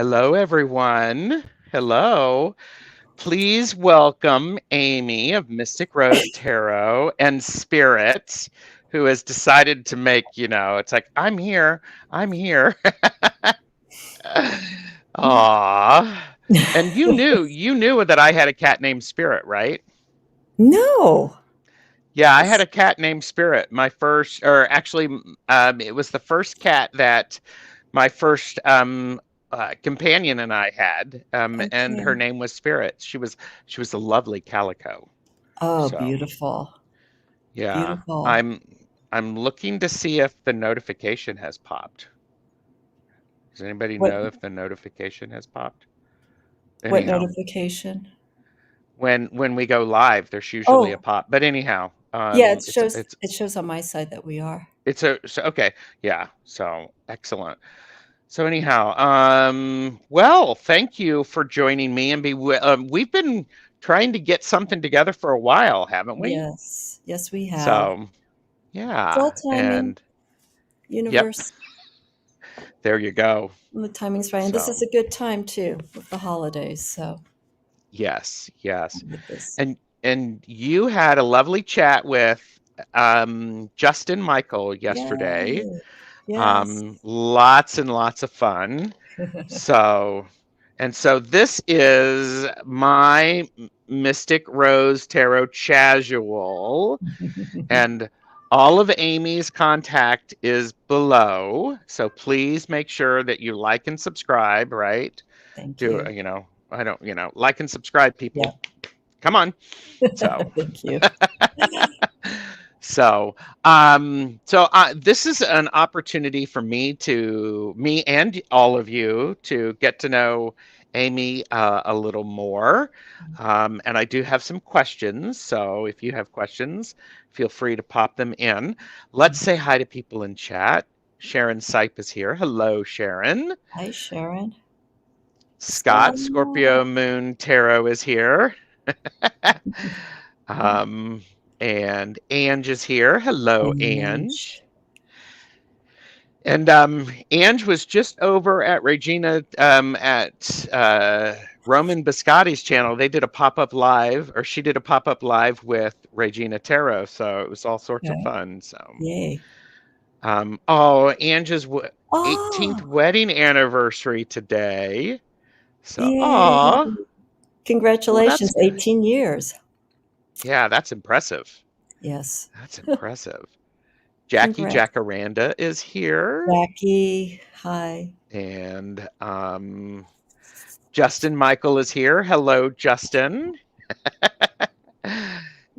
Hello, everyone. Hello. Please welcome Aimee of Mystic Rose Tarot and Spirit, who has decided to make, it's like, I'm here. I'm here. Aw. And you knew that I had a cat named Spirit, right? No. Yeah, I had a cat named Spirit. My first, or actually, it was the first cat that my first companion and I had, and her Okay. name was Spirit. She was a lovely calico. Oh, So beautiful. yeah, Beautiful. I'm looking to see if the notification has popped. Does anybody What know if the notification has popped? what Anyhow, notification? when we go live, there's usually a Oh, pop. But anyhow, yeah, it it's shows it's it shows on my side that we are. it's a so, okay. Yeah, so excellent. So anyhow, well, thank you for joining me and we've been trying to get something together for a while, haven't we? Yes. Yes, we have. So, It's all yeah, timing, and yep, universe, there you go. and the timing's right. And this is So, a good time too with the holidays, so yes, yes. with this. And you had a lovely chat with Justin Michael yesterday. Yay. Yes. Lots and lots of fun. So, so this is my Mystic Rose Tarot Casual, and all of Aimee's contact is below. So please make sure that you like and subscribe, right? Thank Do, you. I don't, like and subscribe, people. Yeah. Come on. So, Thank you. this is an opportunity for me and all of you to get to know Aimee a little more. And I do have some questions. So if you have questions, feel free to pop them in. Let's say hi to people in chat. Sharon Sipe is here. Hello, Sharon. Hi, Sharon. Scott, Stella. Scorpio Moon Tarot is here. Um, and Ange is here. Hello, And Ange. And Ange was just over at Regina at Roman Biscotti's channel. They did a pop-up live, or she did a pop-up live with Regina Tarot. So it was all sorts of okay. fun. So, Yay. oh, Ange's 18th Oh, wedding anniversary today. So, yay. aw, well, that's Congratulations, good. 18 years. Yeah, that's impressive. Yes. That's impressive. Jackie Congrats. Jacaranda is here, Jackie, hi. and Justin Michael is here. Hello, Justin.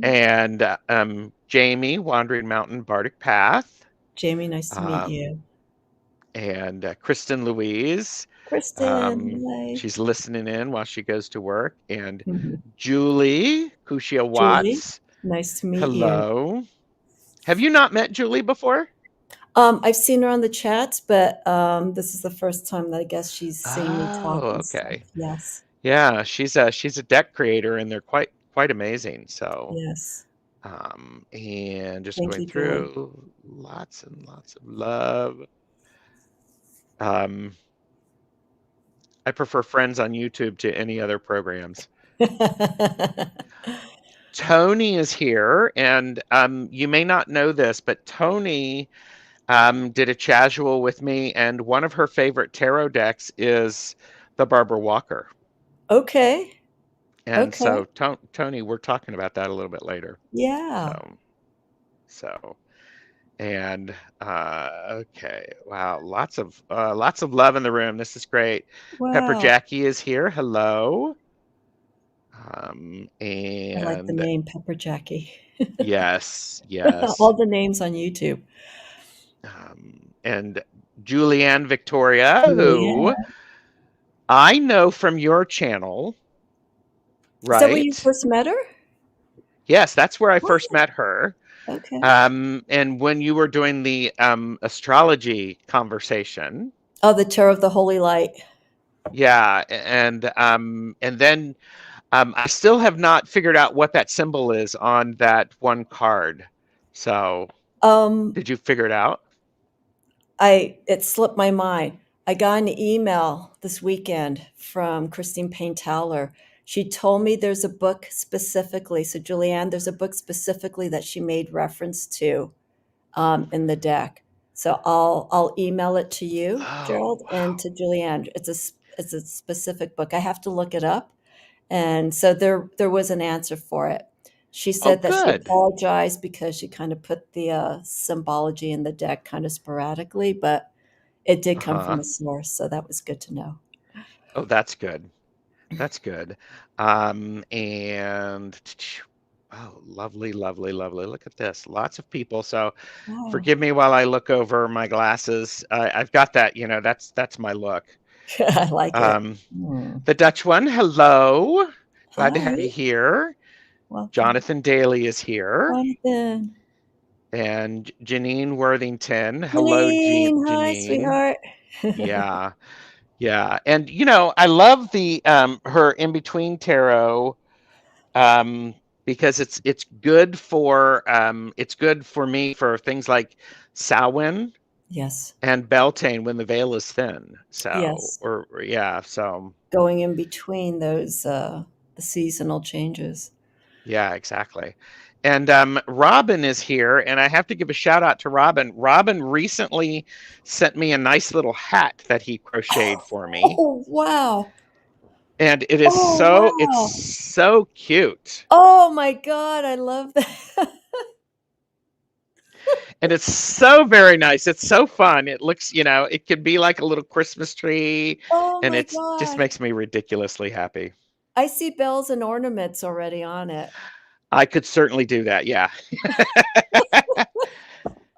And Jamie, Wandering Mountain Bardic Path, Jamie, nice to meet um, you. and Kristen Louise. Kristen, hi. She's listening in while she goes to work. And Julie Kushia Julie, Watts. nice to meet you. Hello. Have you not met Julie before? I've seen her on the chats, but this is the first time that I guess she's seen me talk Oh, and stuff. okay. Yes. Yeah, she's a deck creator, and they're quite amazing. So, Yes. and just Thank going you, Julie. through lots and lots of love. Um, I prefer Friends on YouTube to any other programs. Tony is here, and you may not know this, but Tony did a casual with me, and one of her favorite tarot decks is the Barbara Walker. Okay. And Okay. so, Tony, we're talking about that a little bit later. Yeah. So, so, and okay, wow, lots of love in the room. This is great. Pepper Wow. Jackie is here. Hello. I like the And name Pepper Jackie. yes, yes. All the names on YouTube. And Julianne Victoria, who Julianne. I know from your channel, Is that where you right? first met her? Yes, that's where I first What? met her. Okay. And when you were doing the astrology conversation, Oh, the Chair of the Holy Light. yeah, and then I still have not figured out what that symbol is on that one card. So, Um, did you figure it out? it slipped my mind. I got an email this weekend from Christine Payne Towler. She told me there's a book specifically. So, Julianne, there's a book specifically that she made reference to in the deck. So I'll email it to you, Oh, Gerald, and wow. to Julianne. It's a specific book. I have to look it up, and so there was an answer for it. She Oh, said that she good. apologized because she kind of put the symbology in the deck kind of sporadically, but it did come from Uh-huh. a source, so that was good to know. Oh, that's good. That's good. And oh, lovely, lovely, lovely. Look at this. Lots of people. So Oh, forgive me while I look over my glasses. I've got that, that's my look. I like it. Um, Hmm. the Dutch one, hello. Glad to Hi, have you here. welcome, Jonathan Daly is here. Jonathan. And Janine Worthington. Hello, Janine, hi, Janine. sweetheart. Yeah, yeah. And I love the her in between tarot um because it's good for me for things like Samhain Yes, and Beltane when the veil is thin. So, yes. or yeah, so Going in between those the seasonal changes. yeah, exactly. And Robin is here, and I have to give a shout out to Robin. Robin recently sent me a nice little hat that he crocheted for me, Oh wow. and Oh it's wow. so cute. Oh my god, I love that. And it's so very nice. It's so fun. It looks, it could be like a little Christmas tree, Oh and my it's just god. makes me ridiculously happy. I see bells and ornaments already on it. I could certainly do that. Yeah.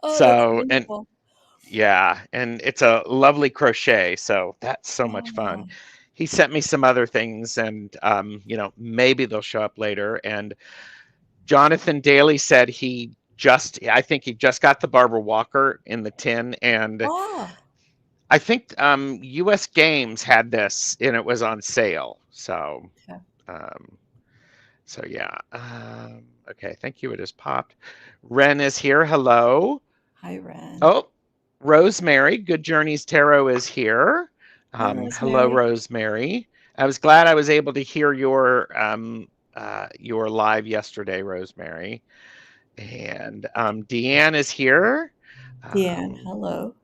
Oh, that's So, and wonderful. yeah, and it's a lovely crochet, so that's so much fun. Oh, He sent me some other things, and maybe they'll show up later. And Jonathan Daly said I think he just got the Barbara Walker in the tin, and ah, I think U.S. Games had this, and it was on sale. So, okay. um, yeah. Okay, thank you. It has popped. Ren is here. Hello. Hi, Ren. Oh, Rosemary, Good Journeys Tarot is here. Hi, Hello, Rosemary. Rosemary. I was glad I was able to hear your live yesterday, Rosemary. And Deanne is here. Deanne, Um, hello.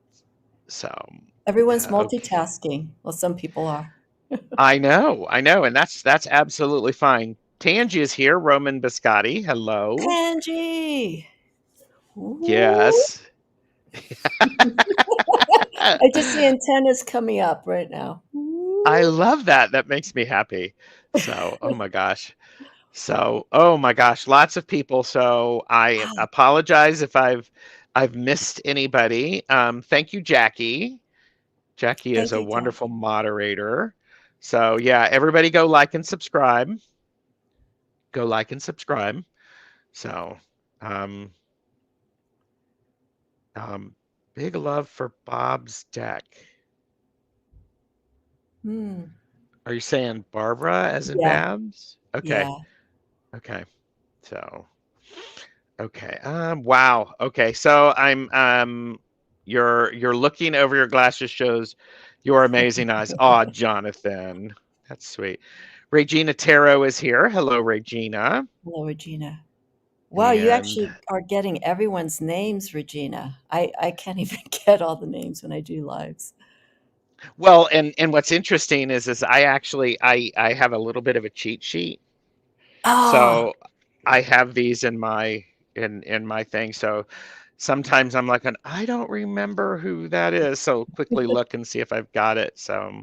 so Everyone's okay, multitasking. Well, some people are. I know, and that's absolutely fine. Tangi is here. Roman Biscotti. Hello. Angie. Ooh. Yes. I just see antennas coming up right now. I Ooh. love that. That makes me happy. So, oh my gosh. So, oh my gosh, lots of people. So I Ah, apologize if I've missed anybody. Thank you, Jackie. Jackie is thank a you, wonderful Jackie. moderator. So yeah, everybody go like and subscribe. Go like and subscribe. So um, um, big love for Bob's deck. Hmm. Are you saying Barbara as in Yeah, Babs? Okay. yeah. Okay. So okay. Wow. Okay. So you're looking over your glasses shows your amazing eyes. Aw, Jonathan. That's sweet. Regina Tarot is here. Hello, Regina. Hello, Regina. Wow, you And actually are getting everyone's names, Regina. I can't even get all the names when I do lives. well, and what's interesting is I have a little bit of a cheat sheet. Ah, So I have these in my thing. So sometimes I'm like, I don't remember who that is. So quickly look and see if I've got it. So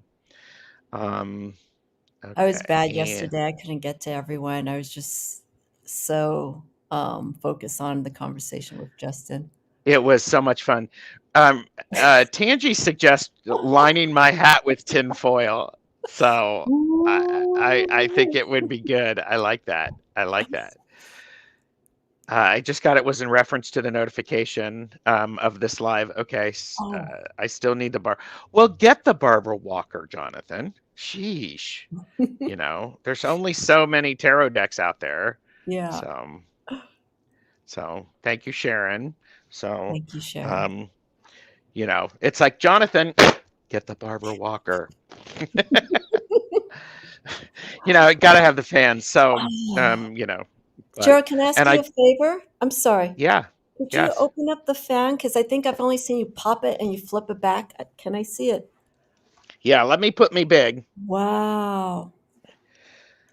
um I was okay. bad And yesterday. I couldn't get to everyone. I was just so focused on the conversation with Justin. it was so much fun. Tangi suggests lining my hat with tin foil. So I think it would be good. I like that. I like that. I just got it was in reference to the notification of this live. Okay, Oh, I still need the bar. Well, get the Barbara Walker, Jonathan. Sheesh. There's only so many tarot decks out there. yeah. So, thank you, Sharon. So, Thank you, Sharon. um, it's like Jonathan. Get the Barbara Walker. Got to have the fans. So, Ah. but, Gerald, can I ask and you a favor? I'm sorry. yeah, Could you yes. open up the fan? Because I think I've only seen you pop it and you flip it back. Can I see it? Yeah, let me put me big. Wow.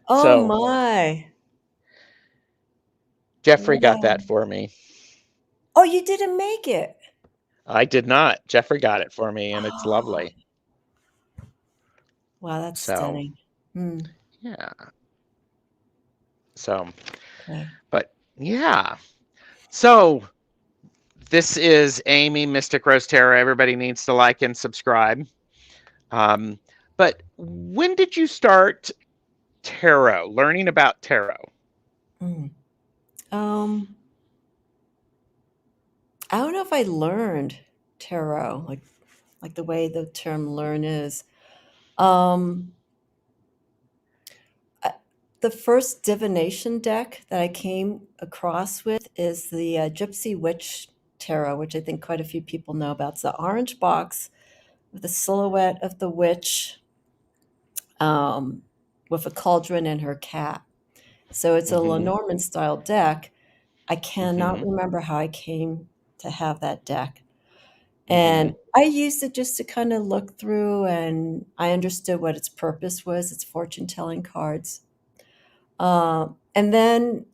Oh So, my. Jeffrey got Wow. that for me. Oh, you didn't make it. I did not. Jeffrey got it for me, and it's Oh, lovely. wow, that's So, stunning. Hmm. yeah. So, Okay. but yeah. So, this is Aimee, Mystic Rose Tarot. Everybody needs to like and subscribe. Um, but when did you start tarot, learning about tarot? Mm. Um, I don't know if I learned tarot, like the way the term learn is. Um, I, the first divination deck that I came across with is the Gypsy Witch Tarot, which I think quite a few people know about. It's the orange box with the silhouette of the witch um, with a cauldron and her cat. So it's a Mm-hmm. Lenormand style deck. I cannot Mm-hmm. remember how I came to have that deck. Mm-hmm. And I used it just to kind of look through, and I understood what its purpose was. It's fortune telling cards. And then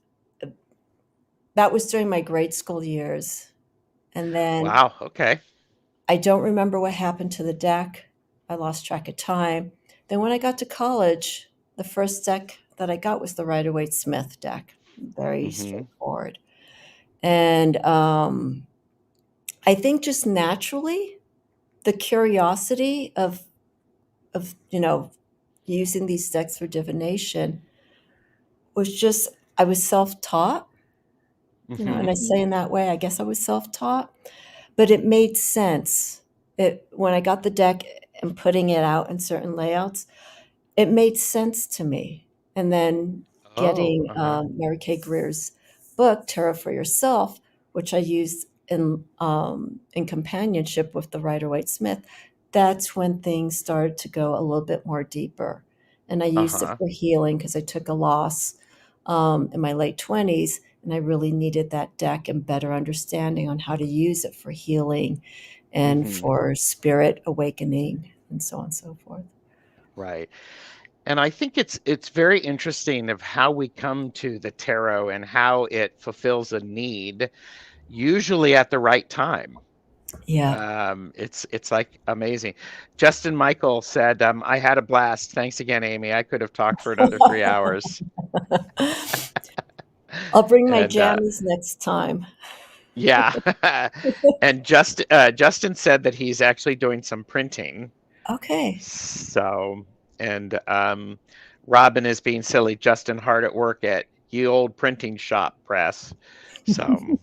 that was during my grade school years. And then Wow. Okay. I don't remember what happened to the deck. I lost track of time. Then when I got to college, the first deck that I got was the Rider Waite Smith deck. Very Mm-hmm. straightforward. And I think just naturally, the curiosity of using these decks for divination was just I was self-taught, and Mm-hmm. I say in that way, I guess I was self-taught, but it made sense. It when I got the deck and putting it out in certain layouts, it made sense to me. And then Oh, getting uh-huh. Mary Kay Greer's book, Tarot for Yourself, which I used in companionship with the Rider Waite Smith, that's when things started to go a little bit more deeper. And I used it Uh-huh. for healing because I took a loss in my late 20s, and I really needed that deck and better understanding on how to use it for healing and Mm-hmm. for spirit awakening and so on and so forth. Right. And I think it's very interesting of how we come to the tarot and how it fulfills a need, usually at the right time. Yeah. It's like amazing. Justin Michael said, "I had a blast. Thanks again, Aimee. I could have talked for another 3 hours." I'll bring my And jammies next time. yeah, and Justin said that he's actually doing some printing. Okay. So, and Robin is being silly. Justin hard at work at Ye Old Printing Shop Press. So,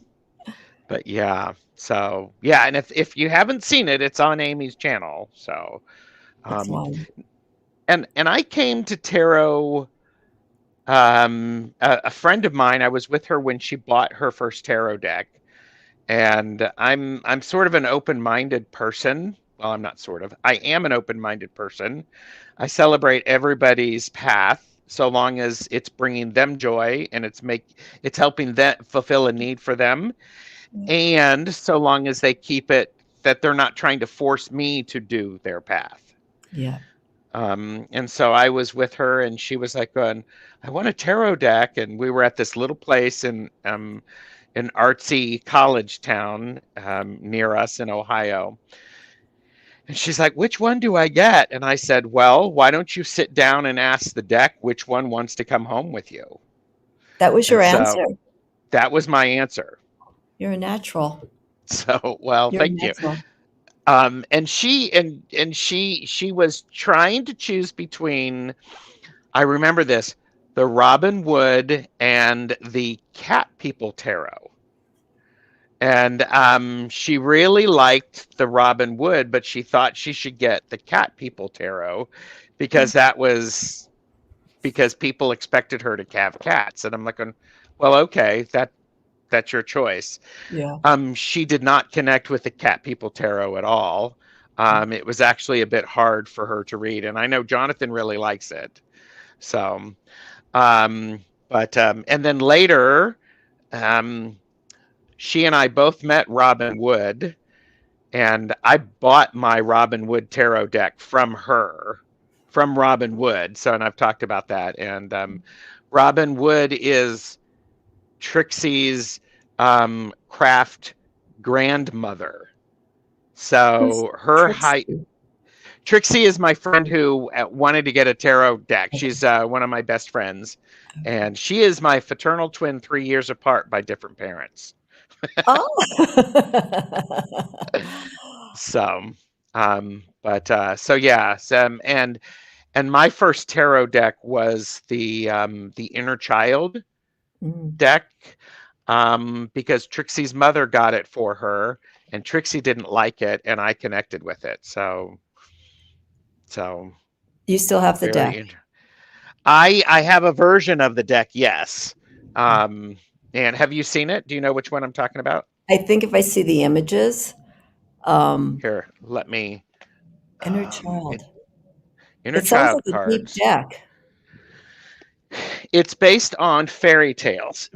but yeah. So yeah, and if you haven't seen it, it's on Aimee's channel. So, It's um, long. and I came to tarot. A friend of mine, I was with her when she bought her first tarot deck, and I'm sort of an open-minded person. Well, I'm not sort of. I am an open-minded person. I celebrate everybody's path so long as it's bringing them joy and it's helping them fulfill a need for them, Yeah. and so long as they keep it that they're not trying to force me to do their path. Yeah. And so I was with her, and she was like, going, "I want a tarot deck," and we were at this little place in an artsy college town near us in Ohio. And she's like, "Which one do I get?" And I said, "Well, why don't you sit down and ask the deck which one wants to come home with you?" That was your And answer. so that was my answer. You're a natural. So, well, You're a thank you. natural. And she was trying to choose between, I remember this, the Robin Wood and the Cat People Tarot. And she really liked the Robin Wood, but she thought she should get the Cat People Tarot Mm. because that was because people expected her to have cats. And I'm like, well, okay, that's your choice. Yeah. She did not connect with the Cat People Tarot at all. It was actually a bit hard for her to read, and I know Jonathan really likes it. So, and then later, um, she and I both met Robin Wood, and I bought my Robin Wood tarot deck from her, from Robin Wood. So, and I've talked about that. And Robin Wood is Trixie's craft grandmother. Who's So her height. Trixie? Trixie is my friend who wanted to get a tarot deck. She's one of my best friends, Okay. and she is my fraternal twin, 3 years apart by different parents. Oh. So, so yeah, and my first tarot deck was the Inner Child Mm. deck, because Trixie's mother got it for her, and Trixie didn't like it, and I connected with it. So You still have the very deck. interesting. I have a version of the deck, yes. Um, and have you seen it? Do you know which one I'm talking about? I think if I see the images, um, Here, let me. inner Um, child. in, Inner It sounds like Child a deep cards. deck. It's based on fairy tales,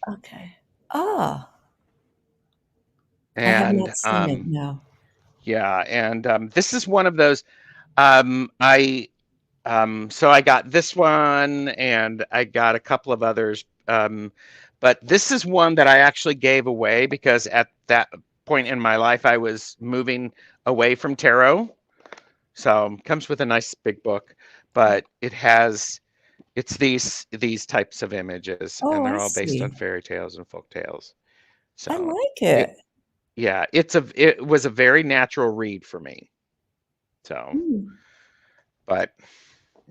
Okay. Ah, I have and not seen it, no. yeah, and this is one of those. I So I got this one, and I got a couple of others. But this is one that I actually gave away because at that point in my life, I was moving away from tarot. So it comes with a nice big book, but it's these types of images, and Oh, they're I all based on see. fairy tales and folk tales. I So like it it. yeah, it was a very natural read for me. So, Mm, but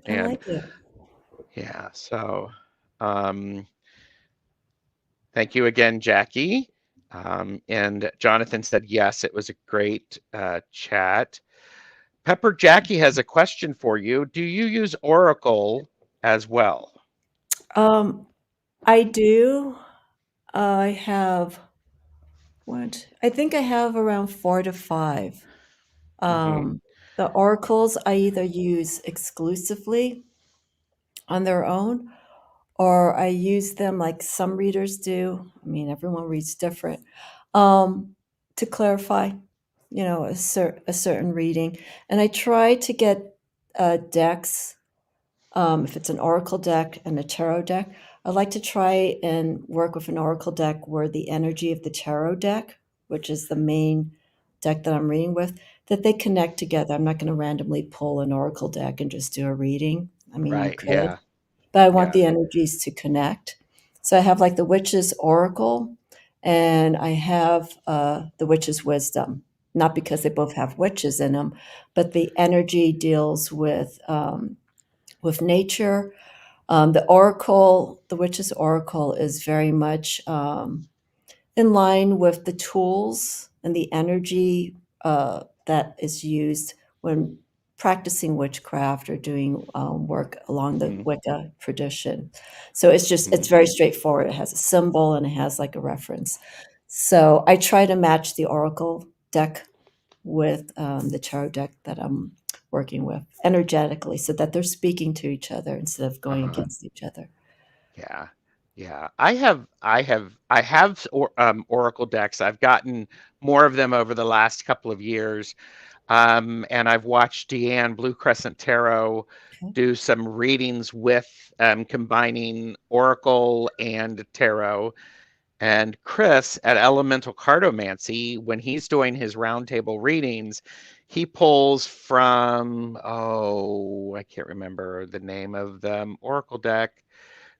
I and like it. yeah, so um thank you again, Jackie. And Jonathan said, yes, it was a great chat. Pepper Jackie has a question for you. Do you use Oracle as well? Um, I do. I have what? I think I have around 4 to 5. Hmm. The oracles I either use exclusively on their own, or I use them like some readers do. I mean, everyone reads different, um, to clarify, a certain reading. And I try to get decks. If it's an oracle deck and a tarot deck, I like to try and work with an oracle deck where the energy of the tarot deck, which is the main deck that I'm reading with, that they connect together. I'm not going to randomly pull an oracle deck and just do a reading. I mean, you Right. could, Yeah. but I want Yeah. the energies to connect. So I have like the witch's oracle, and I have the witch's wisdom. Not because they both have witches in them, but the energy deals with nature. The oracle, the witch's oracle, is very much in line with the tools and the energy that is used when practicing witchcraft or doing work along the Hmm. Wicca tradition. So it's Hmm. very straightforward. It has a symbol and it has like a reference. So I try to match the oracle deck with the tarot deck that I'm working with energetically so that they're speaking to each other instead of going Uh-huh. against each other. Yeah. Yeah. I have Oracle decks. I've gotten more of them over the last couple of years. And I've watched Deanne Blue Crescent Tarot Okay. do some readings with combining Oracle and Tarot. And Chris at Elemental Cartomancy, when he's doing his roundtable readings, he pulls from, oh, I can't remember the name of the Oracle deck.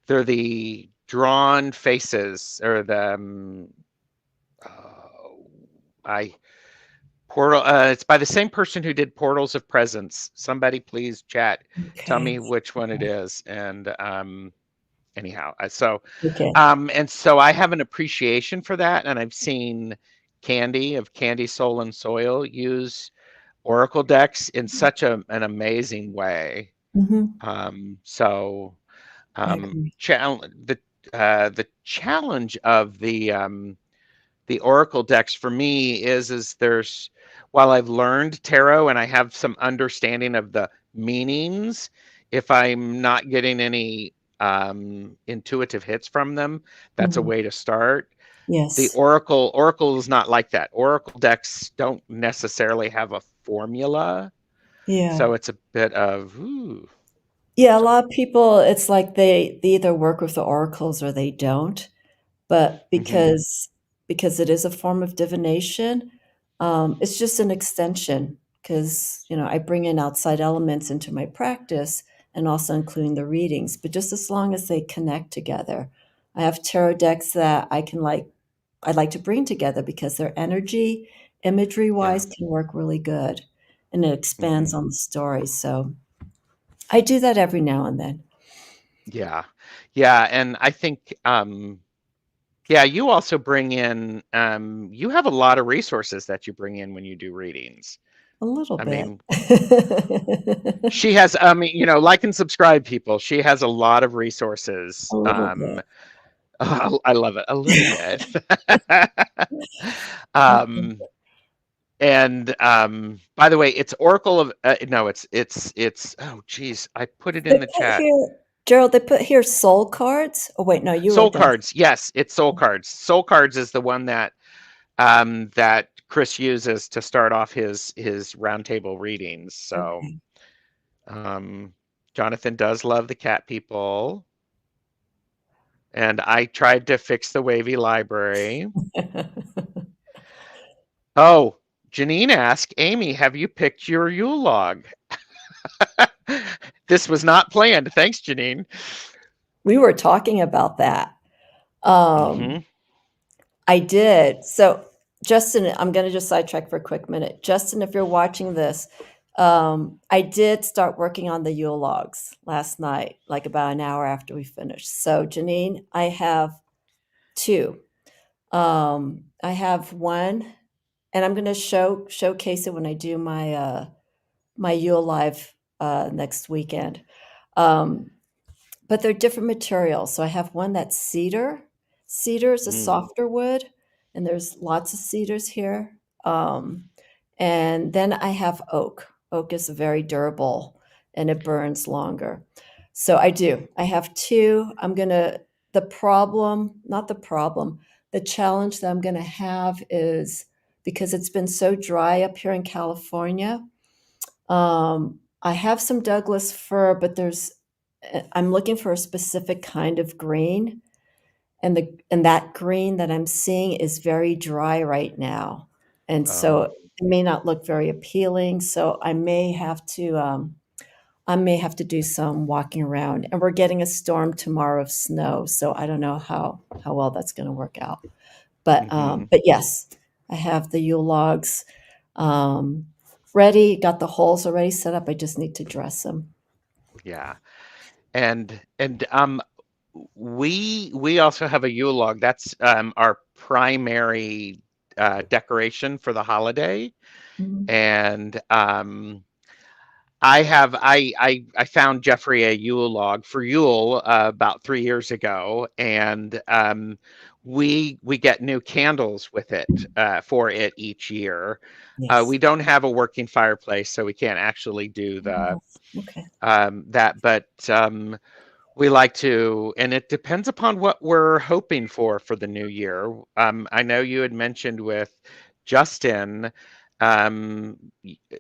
They're the drawn faces, or oh, I Portal. It's by the same person who did Portals of Presence. Somebody please chat. Tell Okay. me which one it Okay. is. And anyhow, so Okay. and so I have an appreciation for that, and I've seen Candy of Candy Soul and Soil use Oracle decks in such an amazing way. Hmm. So I agree. the challenge of the oracle decks for me is there's, while I've learned tarot and I have some understanding of the meanings, if I'm not getting any intuitive hits from them, that's a Mhm. way to start. The Yes. oracle is not like that. Oracle decks don't necessarily have a formula, Yeah. so it's a bit of ooh. Yeah, a So lot of people, it's like they either work with the oracles or they don't. But mhm, because it is a form of divination, it's just an extension. Because I bring in outside elements into my practice and also including the readings, but just as long as they connect together. I have tarot decks that I'd like to bring together because their energy, yeah, imagery-wise, can work really good, and it expands mhm, on the story, so I do that every now and then. yeah, yeah, and I think yeah, you also bring in you have a lot of resources that you bring in when you do readings. A little I bit. mean, she has, I mean, like and subscribe people. She has a lot of resources. A little bit. I love it a little bit. um, and by the way, it's Oracle of no, it's oh geez, I put it They in the put chat. here Gerald, they put here soul cards. Oh, wait, no, you were Soul done. cards. Yes, it's soul cards. Soul cards is the one that Chris uses to start off his roundtable readings. So Okay. um, Jonathan does love the cat people, and I tried to fix the wavy library. Oh, Janine asked, Aimee, have you picked your Yule log? This was not planned. Thanks, Janine. We were talking about that. Um, Hmm. I did. So, Justin, I'm gonna just sidetrack for a quick minute. Justin, if you're watching this, I did start working on the Yule logs last night, like about an hour after we finished. So, Janine, I have 2. I have 1, and I'm gonna showcase it when I do my Yule Live, next weekend. Um, but they're different materials. So I have one that's cedar. Cedar is a Mm. softer wood, and there's lots of cedars here. Um, and then I have oak. Oak is very durable and it burns longer. So I do. I have 2. The problem, not the problem, the challenge that I'm going to have is because it's been so dry up here in California. I have some Douglas fir, but I'm looking for a specific kind of green, and that green that I'm seeing is very dry right now, and so Oh. it may not look very appealing. So I may have to do some walking around, and we're getting a storm tomorrow of snow, so I don't know how well that's going to work out. Hmm. But yes, I have the Yule logs um, ready. Got the holes already set up. I just need to dress them. Yeah. And we also have a Yule log. That's our primary decoration for the holiday. Mhm. And I found Jeffrey a Yule log for Yule about 3 years ago, and we get new candles with it for it each year. Yes. We don't have a working fireplace, so we can't actually do the Oh, okay. that, but we like to, and it depends upon what we're hoping for the new year. I know you had mentioned with Justin, um,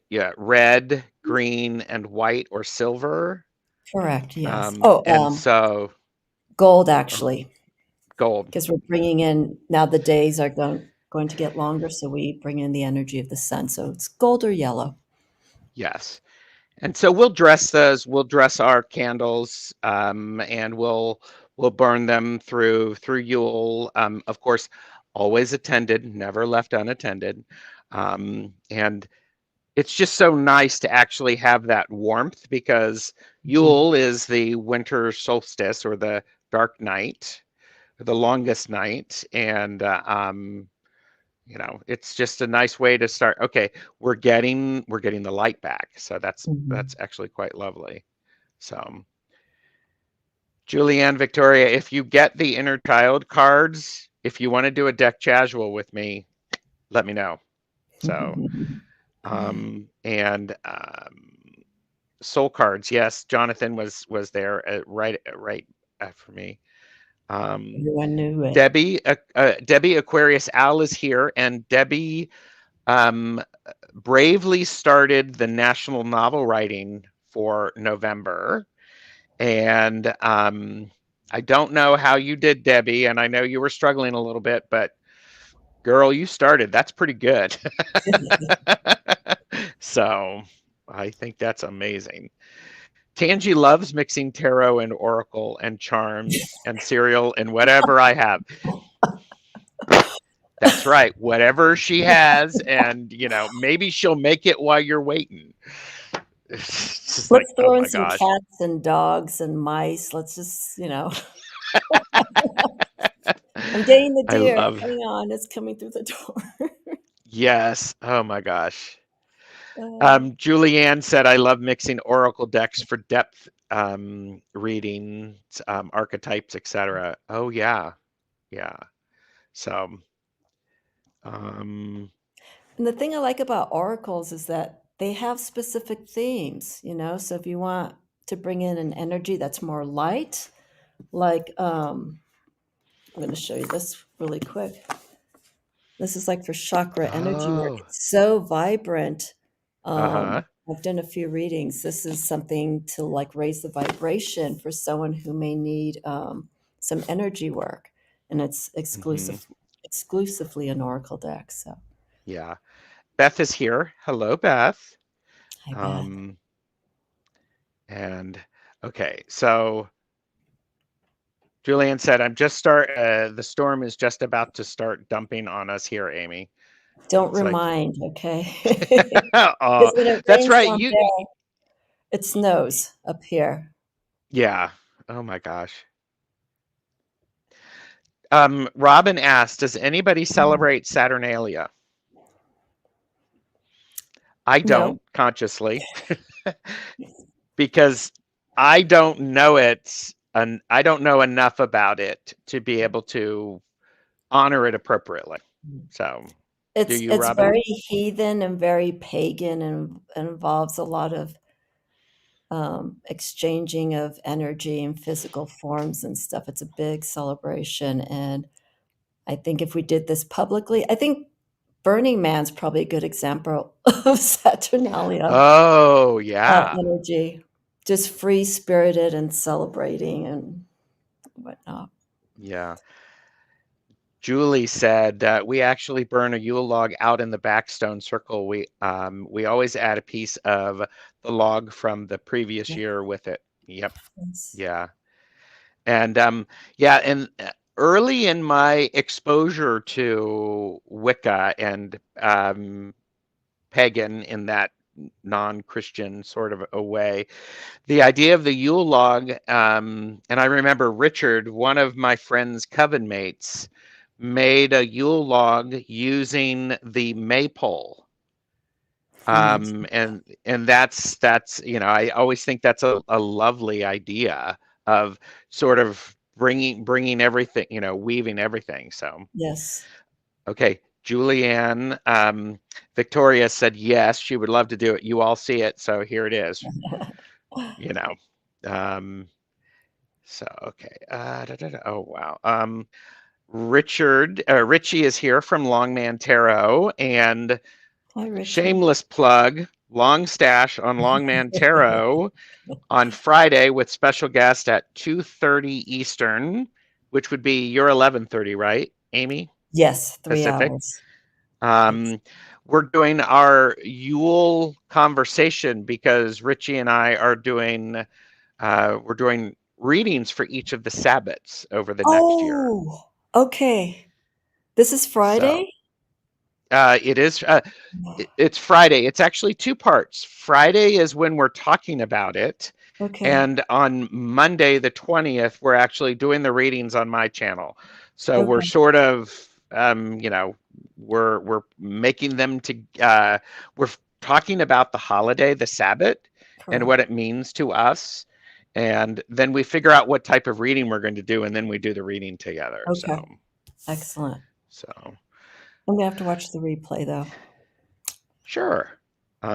yeah, red, green, and white or silver. Correct. Yes. And so Gold oh, actually, gold, because we're bringing in now. The days are going to get longer, so we bring in the energy of the sun. So it's gold or yellow. yes. And so we'll dress those. We'll dress our candles, and we'll burn them through Yule. Of course, always attended, never left unattended. And it's just so nice to actually have that warmth because Mhm. Yule is the winter solstice or the dark night, the longest night, and it's just a nice way to start. Okay, we're getting the light back, so that's Mhm. actually quite lovely. So Julianne, Victoria, if you get the inner child cards, if you want to do a deck casual with me, let me know. So, and soul cards. Yes, Jonathan was there right for me. Um, Everyone knew it. Debbie Aquarius Al is here, and Debbie um, bravely started the national novel writing for November. And I don't know how you did, Debbie, and I know you were struggling a little bit, but girl, you started. That's pretty good. So I think that's amazing. Tangi loves mixing tarot and oracle and charms and cereal and whatever I have. That's right. Whatever she has, and maybe she'll make it while you're waiting. It's just like, Let's oh throw in my some gosh. cats and dogs and mice. Let's just, I'm dating the I deer. love, Hang on, it's coming through the door. yes. Oh my gosh. Uh, Julianne said, I love mixing oracle decks for depth readings, archetypes, etc. Oh, yeah. Yeah. So, um, and the thing I like about oracles is that they have specific themes. So if you want to bring in an energy that's more light, like I'm going to show you this really quick. This is like for chakra energy work. oh, It's so vibrant. uh-huh. I've done a few readings. This is something to like raise the vibration for someone who may need some energy work, and it's Hmm. exclusively an oracle deck. So, Yeah. Beth is here. Hello, Beth. hi Beth. Um, and okay, so Julianne said, the storm is just about to start dumping on us here, Aimee. Don't It's like, remind, okay? oh, Because when it that's rains right. down there, it snows up here. Yeah. Oh my gosh. Robin asked, does anybody celebrate Saturnalia? I don't No, consciously because I don't know it and I don't know enough about it to be able to honor it appropriately. So, do you, it's Robin? very heathen and very pagan, and involves a lot of exchanging of energy and physical forms and stuff. It's a big celebration, and I think if we did this publicly, I think Burning Man's probably a good example of Saturnalia Oh, yeah. energy, just free spirited and celebrating and whatnot. Yeah. Julie said that we actually burn a Yule log out in the back stone circle. We always add a piece of the log from the previous Yeah, year with it. Yep. yes. Yeah. And yeah, and early in my exposure to Wicca and pagan in that non-Christian sort of a way, the idea of the Yule log, and I remember Richard, one of my friend's coven mates, made a Yule log using the maypole. Nice. And that's I always think that's a lovely idea of sort of bringing everything, weaving everything. So Yes. okay, Julianne, Victoria said yes, she would love to do it. You all see it, so here it is. You know, um, so okay. Oh wow. Richie is here from Longman Tarot, and Hi, Richie. shameless plug, long stash on Longman Tarot on Friday with special guest at 2:30 Eastern, which would be your 11:30, right, Aimee? Yes, three Pacific. hours. Yes. Um, we're doing our Yule conversation because Richie and I are doing we're doing readings for each of the Sabbats over the next year. Oh, okay. This is So Friday? it is. It's Friday. It's actually two parts. Friday is when we're talking about it, Okay. and on Monday the 20th, we're actually doing the readings on my channel. So we're Okay. sort of, we're making them to. We're talking about the holiday, the Sabbath, and what Correct. it means to us, and then we figure out what type of reading we're going to do, and then we do the reading together. So Okay. Excellent. So, I'm gonna have to watch the replay though. sure.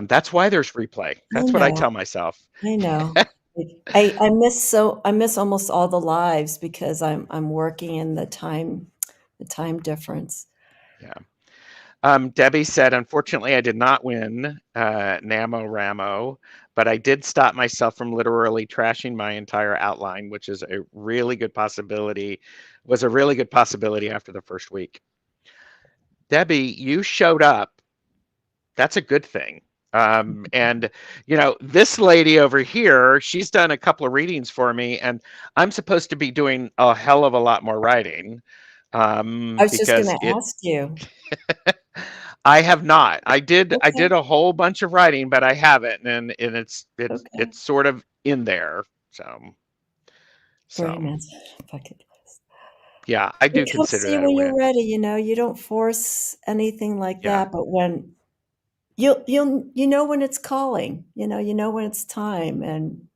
That's why there's replay. I That's what I know. tell myself. I know. I miss almost all the lives because I'm working in the time difference. Yeah. Debbie said, unfortunately, I did not win NaMoWriMo, but I did stop myself from literally trashing my entire outline, which is a really good possibility, was a really good possibility after the first week. Debbie, you showed up. That's a good thing. And, this lady over here, she's done a couple of readings for me, and I'm supposed to be doing a hell of a lot more writing I was just because gonna ask you. I have not. I did Okay, a whole bunch of writing, but I haven't, and okay. it's sort of in there. So Burning so Man's bucket list. yeah, I do It comes consider to you that a when you're win. ready, you don't force anything like Yeah. that, but when you know when it's calling, you know when it's time,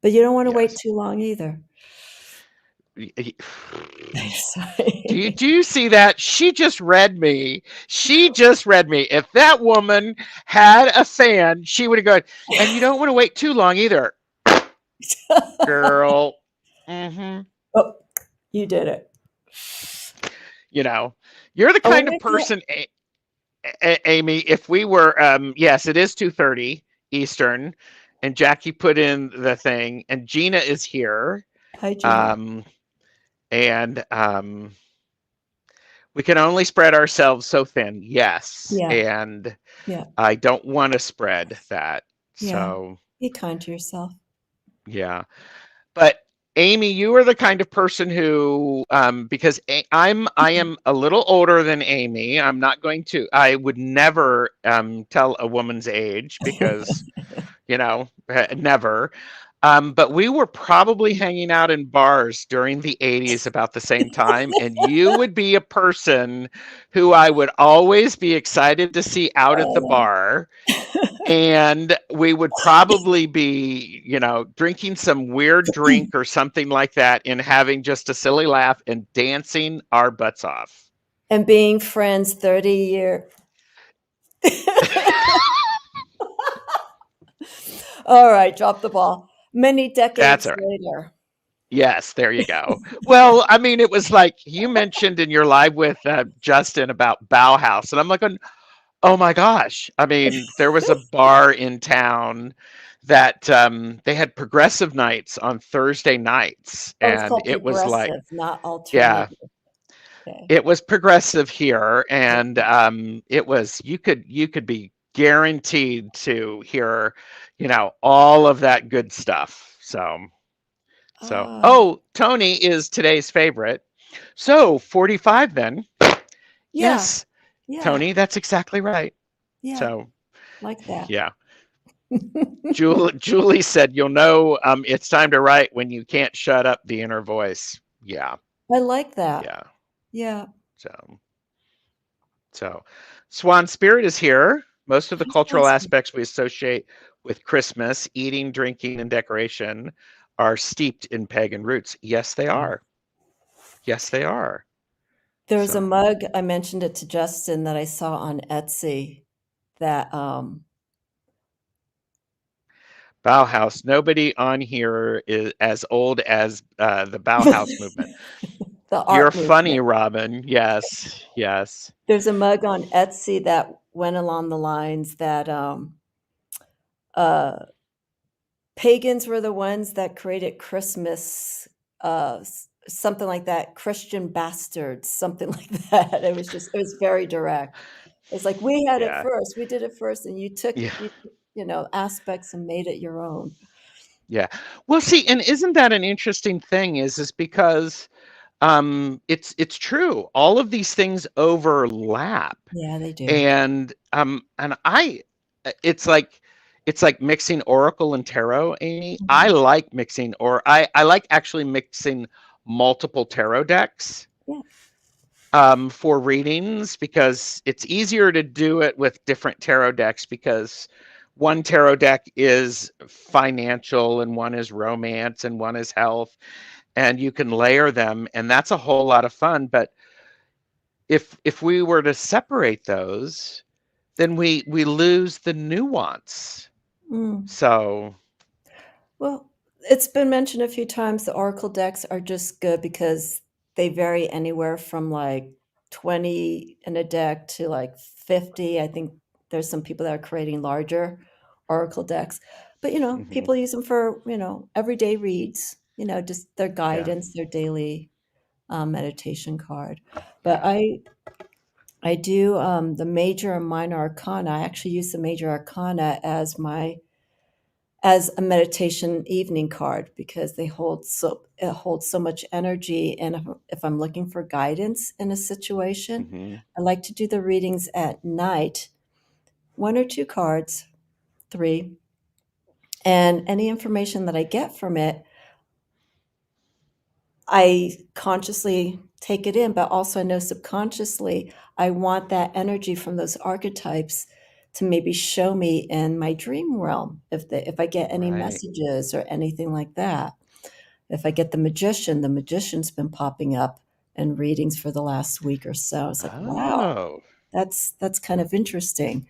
but you don't wanna wait Yes. too long either. Do you Sorry. do you see that? She just read me. She just read me. If that woman had a fan, she would have gone, and you don't want to wait too long either, girl. hmm Oh, you did it. You know, you're the Oh, kind of wait, yeah. person, Aimee, if we were, yes, it is 2:30 Eastern, and Jackie put in the thing, and Gina is here, Hi, Gina. um, and we can only spread ourselves so thin. Yes, Yeah, and yeah, I don't want to spread that. yeah. So Be kind to yourself. yeah, but Aimee, you are the kind of person who, because I am a little older than Aimee. I'm not going to. I would never tell a woman's age because never. But we were probably hanging out in bars during the 80s about the same time, and you would be a person who I would always be excited to see out at the Oh, bar. And we would probably be, drinking some weird drink or something like that and having just a silly laugh and dancing our butts off. and being friends 30 year. All right, drop the ball. Many That's decades all right. later. Yes, there you go. Well, I mean, it was like you mentioned in your live with Justin about Bauhaus, and I'm like, oh my gosh. I mean, there was a bar in town that they had progressive nights on Thursday nights, Oh, it's and called it was like, progressive, not yeah, alternative. Okay. it was progressive here, and Okay. it was you could be guaranteed to hear, all of that good stuff. So, Ah, oh, Tony is today's favorite. So, 45 then. yeah, Yes, yeah, Tony, that's exactly right. yeah, So, like that. yeah. Julie said, "You'll know it's time to write when you can't shut up the inner voice." Yeah, I like that. yeah. Yeah. So, so Swan Spirit is here. Most of the This cultural one's aspects we associate with Christmas, eating, drinking, and decoration, are steeped in pagan roots. Yes, they are. Yes, they are. There's a So, mug, I mentioned it to Justin, that I saw on Etsy that, Bauhaus. Nobody on here is as old as the Bauhaus movement. the You're art funny, movement. Robin. Yes, yes. There's a mug on Etsy that went along the lines that, uh, pagans were the ones that created Christmas, something like that, Christian bastards, something like that. It was very direct. It's like, "We had it Yeah, first, we did it first, and yeah, you aspects and made it your own." yeah. Well, see, and isn't that an interesting thing? Is because it's true. All of these things overlap, Yeah, they do. and it's like it's like mixing oracle and tarot, Amy. I Mhm. like mixing, or I like actually mixing multiple tarot decks Yeah. for readings because it's easier to do it with different tarot decks because one tarot deck is financial and one is romance and one is health. and you can layer them, and that's a whole lot of fun. But if we were to separate those, then we lose the nuance. Mm. So, Well, it's been mentioned a few times the Oracle decks are just good because they vary anywhere from like 20 in a deck to like 50. I think there's some people that are creating larger Oracle decks. But, mhm, people use them for, everyday reads, just their yeah, guidance, their daily meditation card. But yeah, I do the major and minor arcana. I actually use the major arcana as a meditation evening card because it holds so much energy. And if I'm looking for guidance in a situation, mhm, I like to do the readings at night, one or two cards, three, and any information that I get from it, I consciously take it in, but also I know subconsciously I want that energy from those archetypes to maybe show me in my dream realm if I get any right. messages or anything like that. If I get the magician's been popping up in readings for the last week or so. It's like, wow, Oh, that's kind of interesting.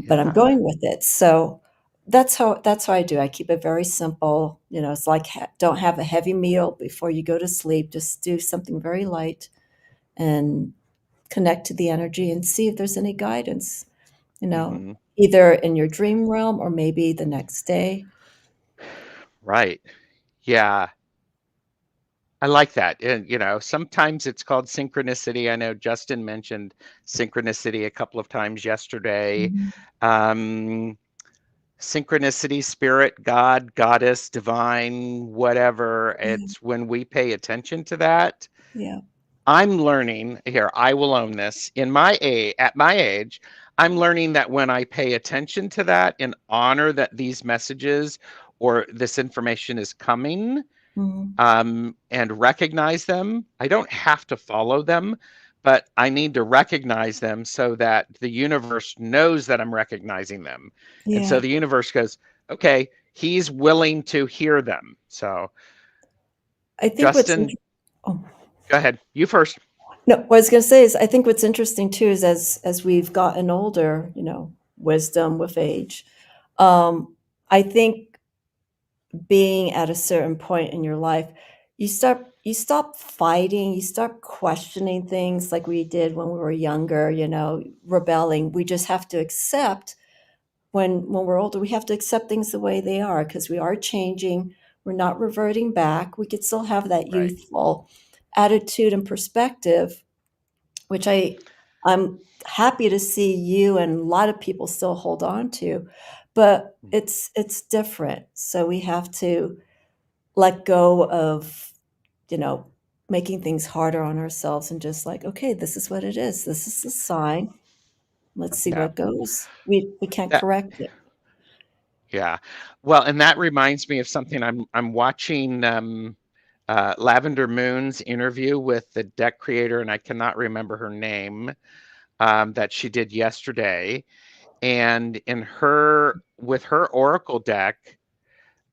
But I'm yeah, going with it. So that's how I do. I keep it very simple. It's like don't have a heavy meal before you go to sleep. Just do something very light and connect to the energy and see if there's any guidance. You know, mhm, either in your dream realm or maybe the next day. right. Yeah, I like that. And, sometimes it's called synchronicity. I know Justin mentioned synchronicity a couple of times yesterday. Mhm. Um, Synchronicity, spirit, God, goddess, divine, whatever. Yeah, It's when we pay attention to that. yeah. I'm learning here, I will own this. At my age, I'm learning that when I pay attention to that and honor that these messages or this information is coming, Mhm. and recognize them. I don't have to follow them, but I need to recognize them so that the universe knows that I'm recognizing them. And so Yeah. the universe goes, okay, he's willing to hear them. So, I think what's Justin, int oh, go ahead. You first. no, what I was gonna say is I think what's interesting too is as we've gotten older, wisdom with age, I think being at a certain point in your life, you stop fighting, you start questioning things like we did when we were younger, rebelling. We just have to accept when we're older, we have to accept things the way they are because we are changing. We're not reverting back. We could still have that Right. youthful attitude and perspective, which I'm happy to see you and a lot of people still hold on to, but it's different. So we have to let go of, you know, making things harder on ourselves and just like, okay, this is what it is. This is the sign. Let's see Yeah. what goes. We can't That correct it. yeah. Well, and that reminds me of something. I'm watching Lavender Moon's interview with the deck creator, and I cannot remember her name, that she did yesterday. And with her oracle deck,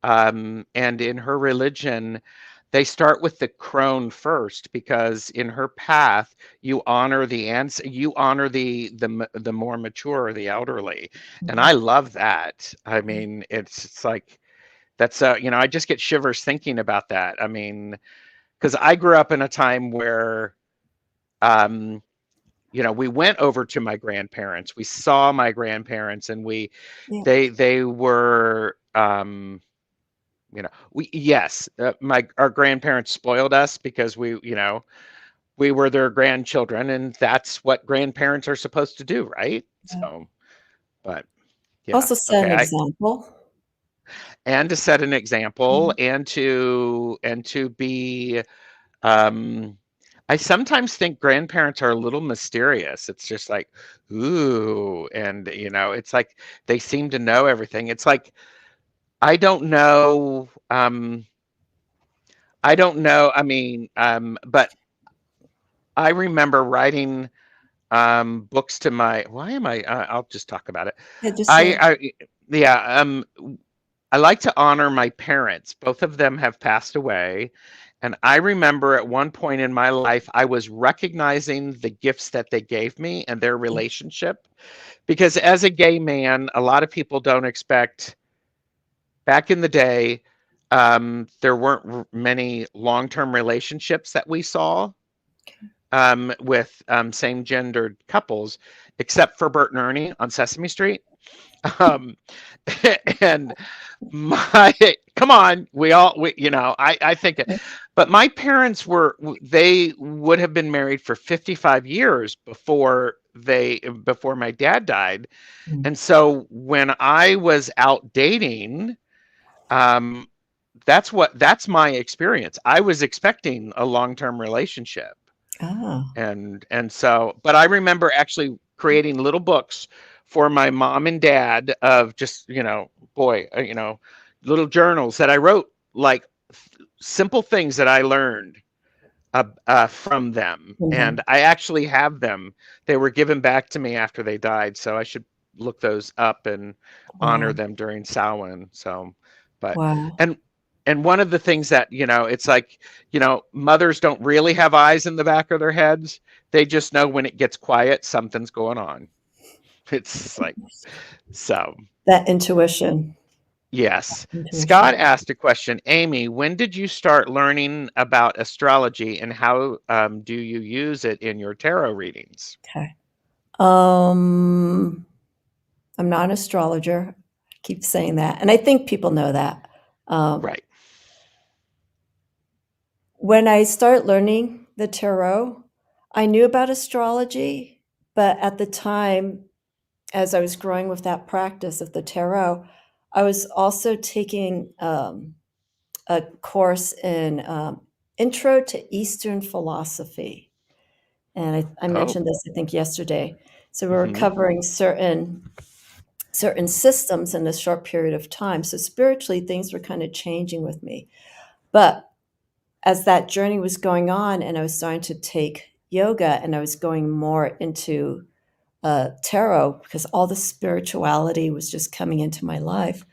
and in her religion, they start with the crone first because in her path you honor you honor the more mature, the elderly, and Mhm. I love that. I mean, it's like that's I just get shivers thinking about that. I mean, because I grew up in a time where um, we went over to my grandparents, we saw my grandparents, and Yeah, they were we yes, my our grandparents spoiled us because we were their grandchildren, and that's what grandparents are supposed to do, right? yeah. So, but yeah, Also set okay. an I example. And to set an example, Mhm. and to be um I sometimes think grandparents are a little mysterious. It's just like, ooh, and it's like they seem to know everything. It's like I don't know. I don't know. I mean, but I remember writing books to my. Why am I? I'll just talk about it. Yeah, just I, say I yeah. I like to honor my parents. Both of them have passed away. And I remember at one point in my life, I was recognizing the gifts that they gave me and their Yeah. relationship. Because as a gay man, a lot of people don't expect, back in the day, there weren't many long term relationships that we saw with same gendered couples, except for Bert and Ernie on Sesame Street. Um, and my come on, I think it, but my parents they would have been married for 55 years before my dad died. Mm. And so when I was out dating, um that's my experience. I was expecting a long-term relationship. Oh. And so, but I remember actually creating little books for my mom and dad of just, little journals that I wrote, like simple things that I learned from them. From And them. I actually have them. They were given back to me after they died, so I should look those up and honor Wow. them during Samhain. So, but Wow. and and one of the things that, it's like, mothers don't really have eyes in the back of their heads. They just know when it gets quiet, something's going on. It's like, so. That intuition. Yes. Scott Intuition. asked a question. Aimee, when did you start learning about astrology, and how do you use it in your tarot readings? Okay. Um, I'm not an astrologer. I keep saying that, and I think people know that. Um, Right. when I start learning the tarot, I knew about astrology, but at the time, as I was growing with that practice of the tarot, I was also taking a course in Intro to Eastern Philosophy. And I Oh. mentioned this, I think, yesterday. So we were Mm-hmm. covering certain systems in a short period of time. So spiritually, things were kind of changing with me. But as that journey was going on, and I was starting to take yoga, and I was going more into tarot because all the spirituality was just coming into my life.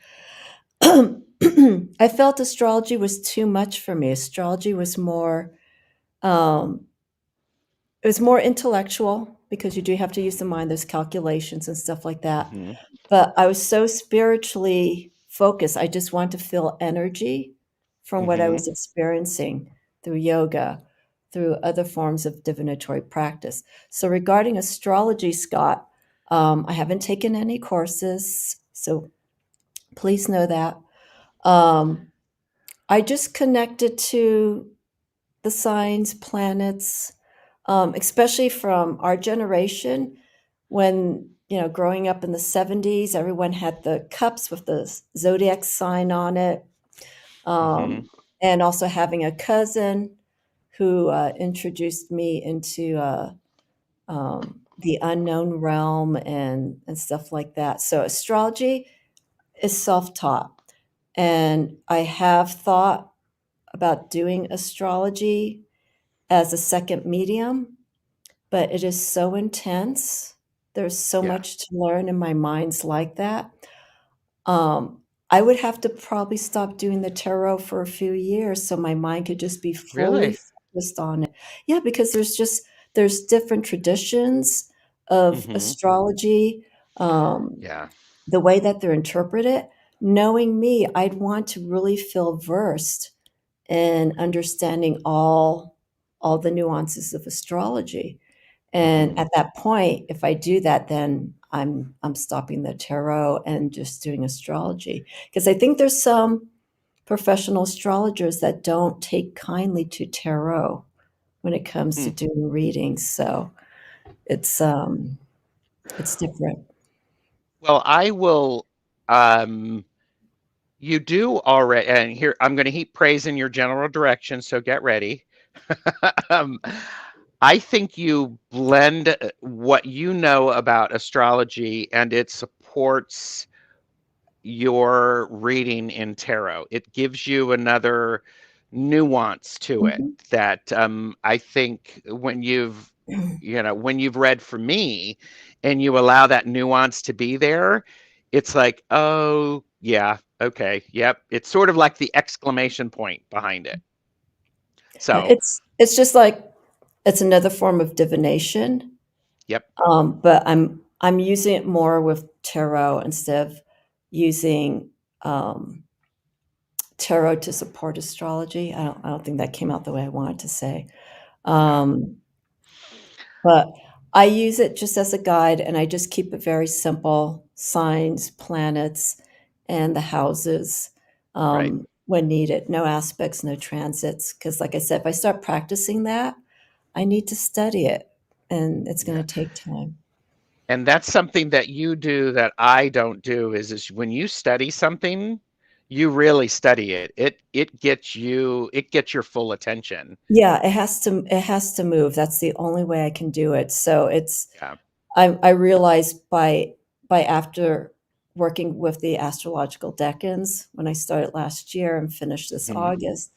I felt astrology was too much for me. Astrology was more um, it was more intellectual because you do have to use the mind, there's calculations and stuff like that. Mm-hmm. But I was so spiritually focused. I just wanted to feel energy from what I Mm-hmm. was experiencing through yoga, through other forms of divinatory practice. So regarding astrology, Scott, I haven't taken any courses, so please know that. Um, I just connected to the signs, planets, especially from our generation when, growing up in the 70s, everyone had the cups with the zodiac sign on it. Mm-hmm. And also having a cousin who introduced me into the unknown realm and stuff like that. So astrology is self-taught. And I have thought about doing astrology as a second medium, but it is so intense. There's so Yeah. much to learn, and my mind's like that. Um, I would have to probably stop doing the tarot for a few years so my mind could just be fully Really? focused on it. Yeah, because there's different traditions of Mm-hmm. astrology, um, Yeah. the way that they're interpreted. Knowing me, I'd want to really feel versed in understanding all the nuances of astrology. And Mm-hmm. at that point, if I do that, then I'm stopping the tarot and just doing astrology. Because I think there's some professional astrologers that don't take kindly to tarot when it comes to Hmm. doing readings. So it's it's different. Well, I will. Um, you do already, and here I'm going to heap praise in your general direction, so get ready. um, I think you blend what you know about astrology, and it supports your reading in tarot. It gives you another nuance to it Mhm. that, I think when you've read for me and you allow that nuance to be there, it's like, oh, yeah. Okay. Yep. It's sort of like the exclamation point behind it. Yeah, So, it's just like it's another form of divination, yep. but I'm using it more with tarot instead of using um, tarot to support astrology. I don't think that came out the way I wanted to say. Yeah. Um, but I use it just as a guide, and I just keep it very simple: signs, planets, and the houses Right. when needed. No aspects, no transits. Because, like I said, if I start practicing that, I need to study it, and it's going Yeah. to take time. And that's something that you do that I don't do is when you study something, you really study it. It gets your full attention. Yeah, it has to move. That's the only way I can do it. So it's Yeah. I realized by after working with the astrological decans when I started last year and finished this Mhm. August,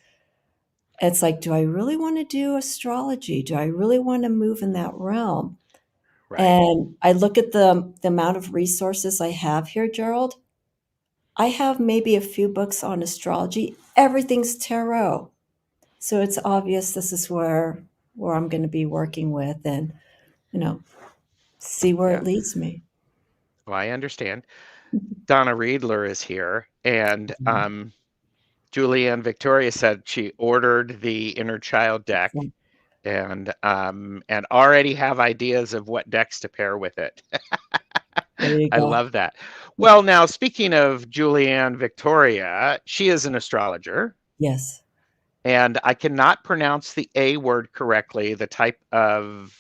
it's like, do I really want to do astrology? Do I really want to move in that realm? Right. And I look at the amount of resources I have here, Gerald. I have maybe a few books on astrology. Everything's tarot. So it's obvious this is where I'm going to be working with and, you know, see where it Yeah. leads me. Well, I understand. Donna Riedler is here, and Mhm. Julianne Victoria said she ordered the inner child deck Excellent. and already have ideas of what decks to pair with it. There you I go. love that. Well, now speaking of Julianne Victoria, she is an astrologer, Yes. and I cannot pronounce the A word correctly, the type of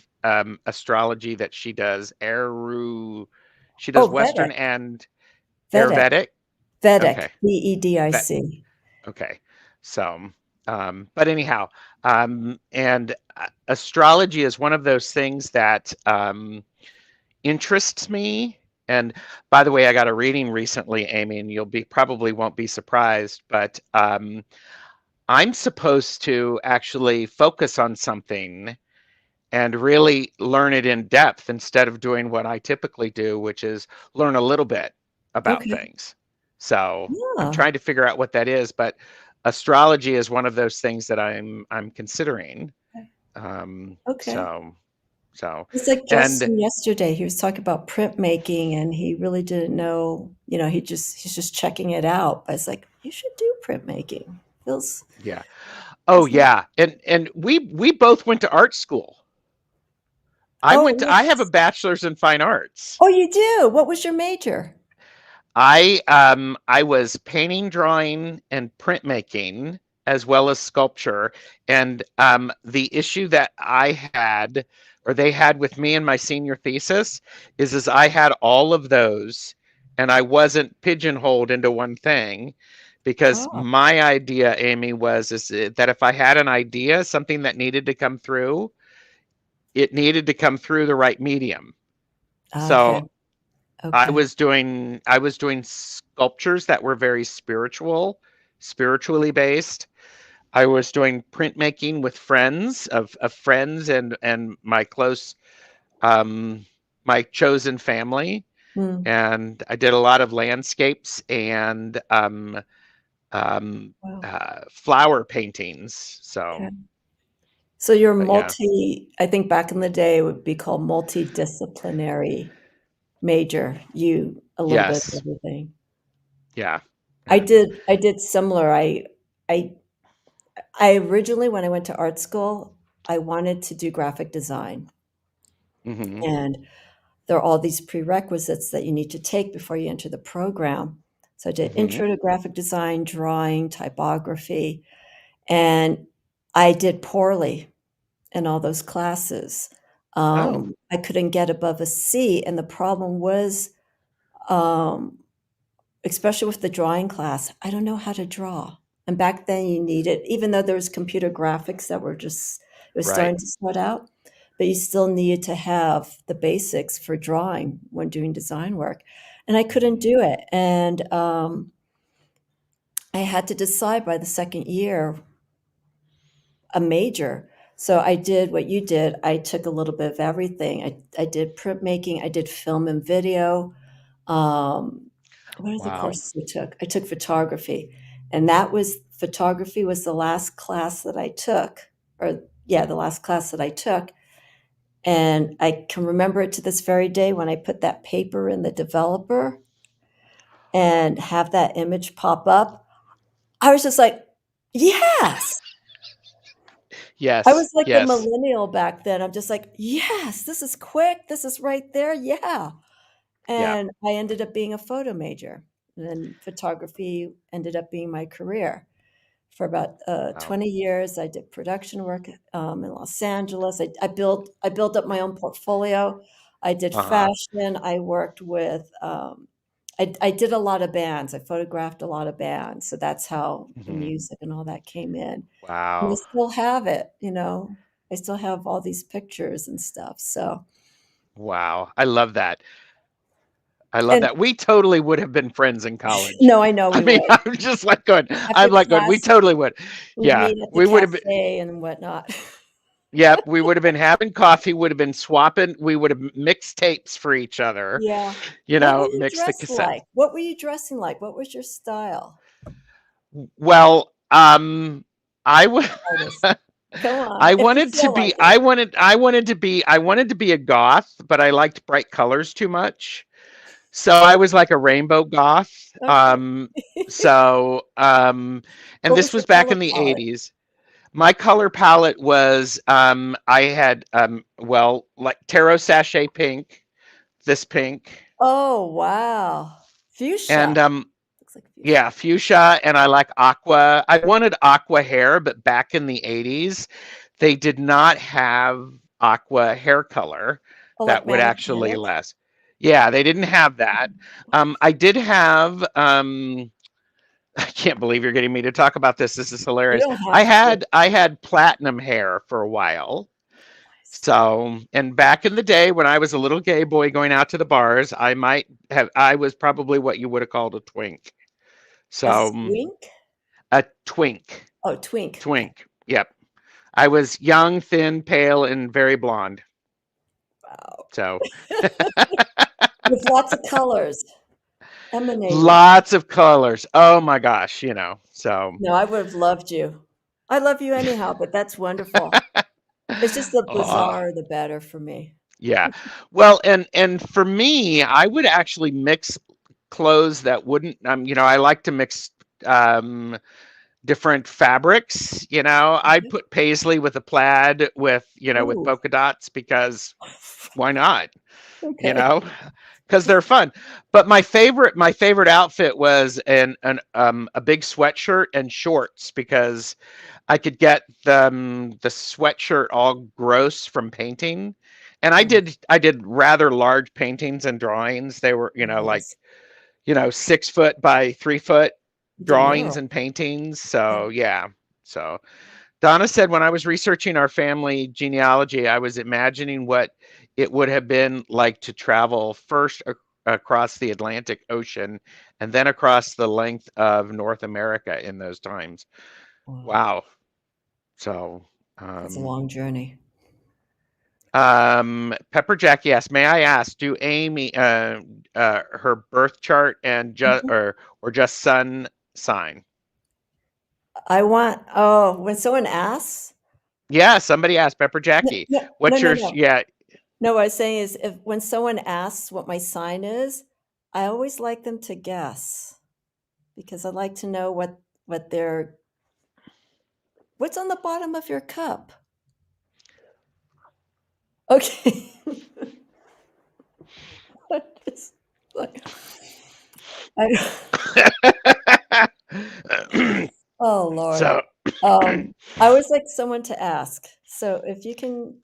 astrology that she does. She does Oh, Western Vedic. and Vedic. Ayurvedic. Vedic. Okay, that Vedic. okay. So, but anyhow, and astrology is one of those things that interests me. And by the way, I got a reading recently, Aimee, and you'll be probably won't be surprised, but I'm supposed to actually focus on something and really learn it in depth instead of doing what I typically do, which is learn a little bit about Okay. things. So I'm Yeah. trying to figure out what that is, but astrology is one of those things that I'm considering. Um, Okay. so so It's like and Justin yesterday. He was talking about printmaking and he really didn't know, he's just checking it out. But it's like, you should do printmaking. Feels yeah. Oh feels nice. yeah. And we both went to art school. I have a Yes. bachelor's in fine arts. Oh, you do? What was your major? I was painting, drawing, and printmaking as well as sculpture. And the issue that I had, or they had with me in my senior thesis, is I had all of those, and I wasn't pigeonholed into one thing, because Oh, my idea, Aimee, was is that if I had an idea, something that needed to come through, it needed to come through the right medium. okay. So Okay. I was doing sculptures that were very spiritually based. I was doing printmaking with friends of friends and my close my chosen family, Hmm. and I did a lot of landscapes and um, Wow. flower paintings. So, Okay. So you're but yeah, I think back in the day it would be called multidisciplinary major. You a little bit of yes, everything. yeah, I and did I did similar. I I originally when I went to art school, I wanted to do graphic design. mm-hmm, And there are all these prerequisites that you need to take before you enter the program. So I did mm-hmm. intro to graphic design, drawing, typography, and I did poorly in all those classes. Oh, I couldn't get above a C, and the problem was, um, especially with the drawing class, I don't know how to draw. And back then you needed, even though there was computer graphics that were just it was right. starting to start out, but you still needed to have the basics for drawing when doing design work. And I couldn't Mm-hmm. do it. And I had to decide by the second year a major. So I did what you did. I took a little bit of everything. I did printmaking, I did film and video. Um, what are the Wow. courses I took? I took photography, and that was photography was the last class that I took, or yeah, the last class that I took. And I can remember it to this very day when I put that paper in the developer and have that image pop up. I was just like, yes. I Yes. was like the Yes. millennial back then. I'm just like, yes, this is quick. This is right there. Yeah. Yeah. And I ended up being a photo major. And then photography ended up being my career. For about Wow. 20 years, I did production work in Los Angeles. I built up my own portfolio. I did Uh-huh. fashion. I worked with. I did a lot of bands. I photographed a lot of bands. So that's how the Hmm. music and all that came in. And I Wow. still have it. I still have all these pictures and stuff. So Wow. I love that. I love and that. We totally would have been friends in college. no, I know I we mean, would. I'm just like going, After I'm like going, we class, totally would. we'd Yeah. meet at the We would have been, cafe and whatnot. yep. We would have been having coffee, would have been swapping, we would have mixed tapes for each other, Yeah. What were you mix the dressed cassettes. like? What were you dressing like? What was your style? Well, I would, Artist. Come on, I if you wanted to feel be, like it. I wanted to be a goth, but I liked bright colors too much. So I was like a rainbow goth. Okay. So, and What this was your was back color in the palette? 80s. My color palette was, I had, well, like tarot sachet pink, this pink, Oh, wow. Fuchsia. and Looks like fuchsia. yeah, fuchsia, and I like aqua. I wanted aqua hair, but back in the 80s, they did not have aqua hair color Oh, that like would Manic actually Panic? last. Yeah, they didn't have that. I did have I can't believe you're getting me to talk about this. This is You hilarious. don't I have to. had I had platinum hair for a while. Nice. So, and back in the day when I was a little gay boy going out to the bars, I was probably what you would have called a twink. A So, swink? a twink. Oh, twink. Okay. Twink. Yep. I was young, thin, pale, and very blonde. Wow. So, With lots of colors emanating. lots of colors. Oh my gosh, So, No, I would have loved you. I love you anyhow, but that's wonderful. It's just the oh, bizarre, the better for me. yeah. Well, and for me, I would actually mix clothes that wouldn't I like to mix um different fabrics, I'd put paisley with a plaid with Ooh, polka dots because why not? you okay. know because they're fun. But my favorite outfit was a big sweatshirt and shorts because I could get the sweatshirt all gross from painting. And I Mm, did rather large paintings and drawings. They were, nice. 6 foot by 3 foot You did drawings mural. and paintings. Yeah. So yeah. So Donna said when I was researching our family genealogy, I was imagining what it would have been like to travel first across the Atlantic Ocean and then across the length of North America in those times. Wow, Wow. So, that's a um, long journey. Pepper Jackie asked, "May I ask, do Amy her birth chart and just Mhm. or just sun sign?" When someone asks Yeah, somebody asked Pepper no, Jackie, no, no, "What's no, your no. yeah?" No, what I was saying is if when someone asks what my sign is, I always like them to guess because I like to know what their what's on the bottom of your cup? Okay. It's like I oh, Lord. So, I always like someone to ask. So if you can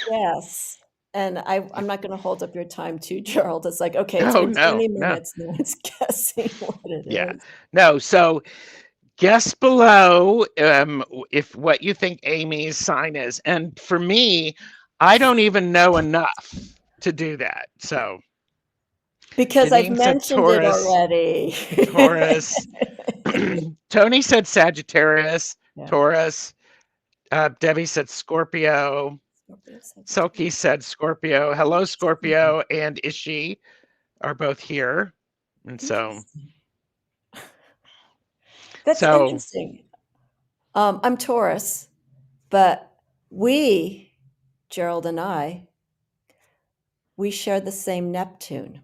guess, and I'm not gonna hold up your time too, Gerald. It's like, okay, it's no, been no, 20 no, minutes, no one's guessing what it yeah, is. no. So guess below if what you think Amy's sign is. And for me, I don't even know enough to do that. So Because I've Janine said mentioned it Taurus, already. Taurus. Tony said Sagittarius, Yeah. Taurus. Debbie said Scorpio. Scorpio, Selkie Sagittarius. said Scorpio. Hello, Scorpio and Ishi are both here. And so, Interesting. That's so, interesting. I'm Taurus, but we, Gerald and I, we share the same Neptune,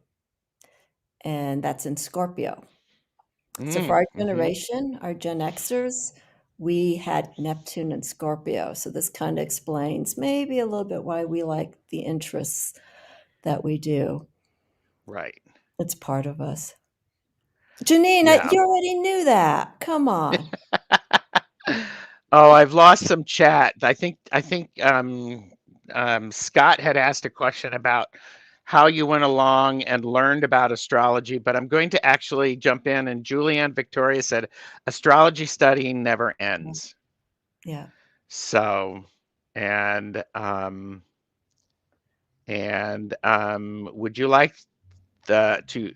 and that's in Scorpio. So for our mm-hmm, generation, our Gen Xers, we had Neptune and Scorpio. So this kind of explains maybe a little bit why we like the interests that we do. right. It's part of us. Janine, Yeah. you already knew that. Come on. Oh, I've lost some chat. Scott had asked a question about how you went along and learned about astrology, but I'm going to actually jump in. And Julianne Victoria said, astrology studying never ends. Yeah. So, and would you like the to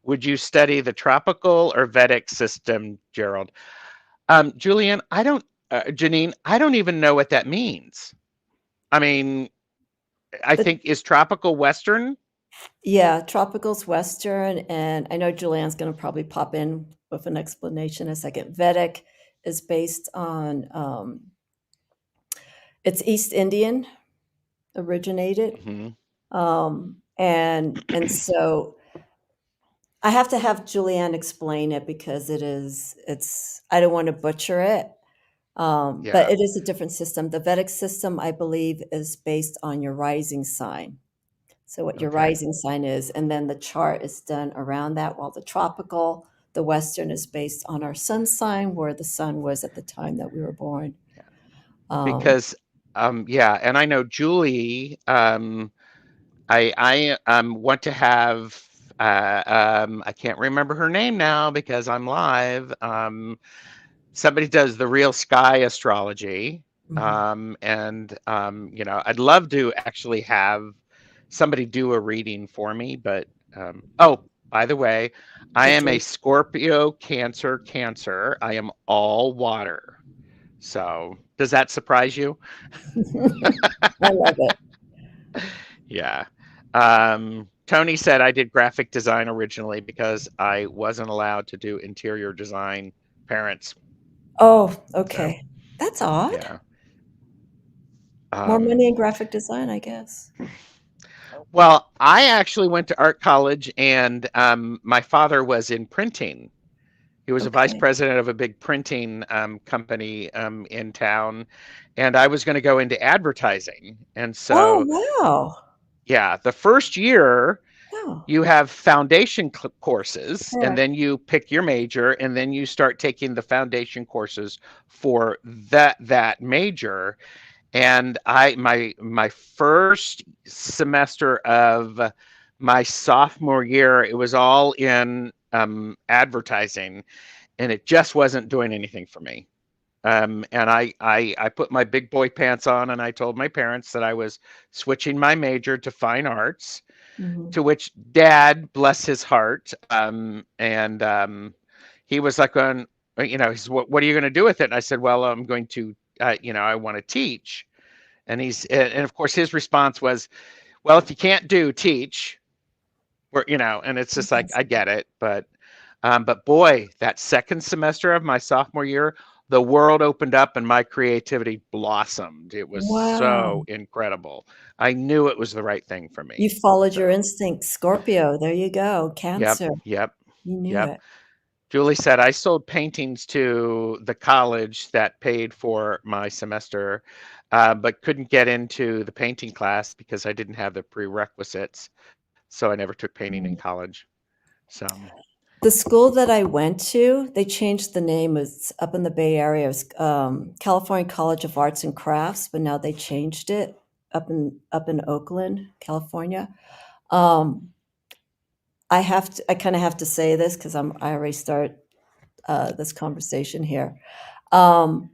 would you study the tropical or Vedic system, Gerald? Julianne, Janine, I don't even know what that means. I mean, I The think is tropical Western? Yeah, tropical's Western, and I know Julianne's gonna probably pop in with an explanation in a second. Vedic is based on, it's East Indian originated, Hmm. and so I have to have Julianne explain it because it's I don't wanna butcher it, but Yeah. it is a different system. The Vedic system, I believe, is based on your rising sign. So what your Okay. rising sign is, and then the chart is done around that, while the tropical, the Western is based on our sun sign, where the sun was at the time that we were born. Yeah. Um, Because yeah, and I know Julie. I want to have. I can't remember her name now because I'm live. Somebody does the real sky astrology. mhm. And I'd love to actually have somebody do a reading for me, but oh, by the way, I So am a Julie, Scorpio Cancer. I am all water. So does that surprise you? I love it. Yeah. Tony said I did graphic design originally because I wasn't allowed to do interior design parents. Oh, So okay. That's odd. yeah. More money Um, in graphic design, I guess. well, I actually went to art college, and my father was in printing. He was a vice Okay. president of a big printing company in town, and I was going to go into advertising. And Oh, so, wow. yeah, the first year Oh, you have foundation courses, and correct. then you pick your major, and then you start taking the foundation courses for that major. And my first semester of my sophomore year, it was all in advertising, and it just wasn't doing anything for me. And I put my big boy pants on, and I told my parents that I was switching my major to fine arts. Mhm. To which Dad, bless his heart, and he was like, he said, what are you going to do with it? And I said, well, I'm going to, I want to teach. And of course his response was, well, if you can't do teach, and it's just like, Yes. I get it, but boy, that second semester of my sophomore year, the world opened up and my creativity blossomed. It was so Wow. incredible. I knew it was the right thing for You me. followed your So, instincts. Scorpio, there you go. yep, Cancer. yep, You knew yep. it. Julie said, I sold paintings to the college that paid for my semester, but couldn't get into the painting class because I didn't have the prerequisites. So I never took painting in Mm. college. So, The school that I went to, they changed the name. It's up in the Bay Area. It was, California College of Arts and Crafts, but now they changed it up in Oakland, California. Um, I kinda have to say this because I already start, this conversation here. Um,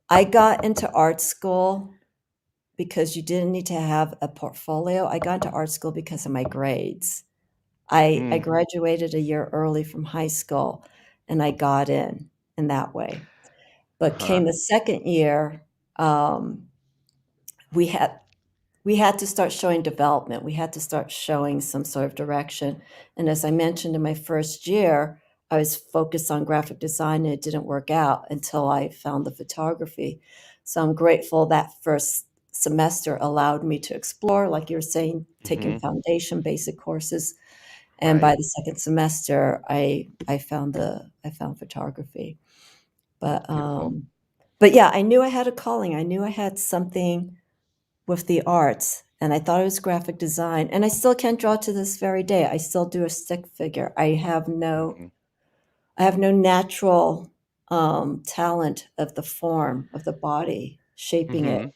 I got into art school because you didn't need to have a portfolio. I got into art school because of my grades. I mm, graduated a year early from high school, and I got in that way. But uh-huh. came the second year, um, we had we had to start showing development. We had to start showing some sort of direction. And as I mentioned in my first year, I was focused on graphic design and it didn't work out until I found the photography. So I'm grateful that first semester allowed me to explore, like you were saying, taking Hmm. foundation basic courses. And Right. by the second semester, I found photography. But Beautiful. um, but yeah, I knew I had a calling. I knew I had something with the arts, and I thought it was graphic design, and I still can't draw to this very day. I still do a stick figure. Hmm. I have no natural talent of the form of the body shaping it. Hmm.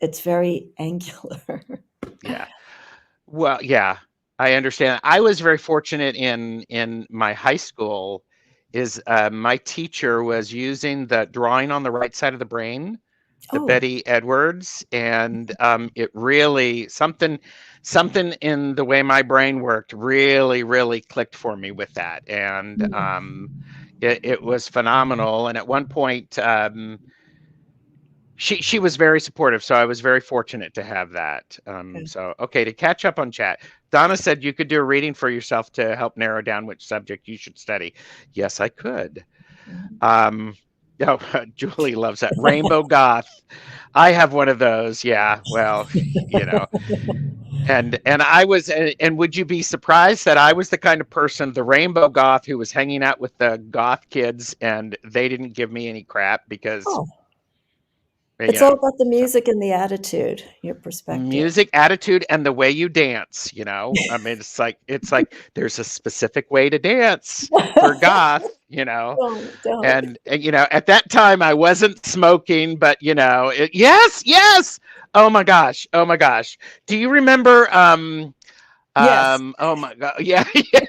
It's very angular. Yeah. Well, yeah, I understand. I was very fortunate in my high school is my teacher was using the drawing on the right side of the brain, the Oh, Betty Edwards, and it really something in the way my brain worked really clicked for me with that, and it was phenomenal. And at one point, she was very supportive, so I was very fortunate to have that. okay. So okay, to catch up on chat, Donna said you could do a reading for yourself to help narrow down which subject you should study. Yes, I could. Um, oh, Julie loves that rainbow goth. I have one of those. Yeah, well, you know, and I was, and would you be surprised that I was the kind of person, the rainbow goth, who was hanging out with the goth kids, and they didn't give me any crap because Oh, you it's all know. about the So music and the attitude, your perspective. music, attitude, and the way you dance, you know? I mean, it's like there's a specific way to dance for goth, you know? Don't. And you know, at that time I wasn't smoking, but you know, yes, yes. Oh my gosh. Oh my gosh. Do you remember Yes. oh my god. Yeah, yeah.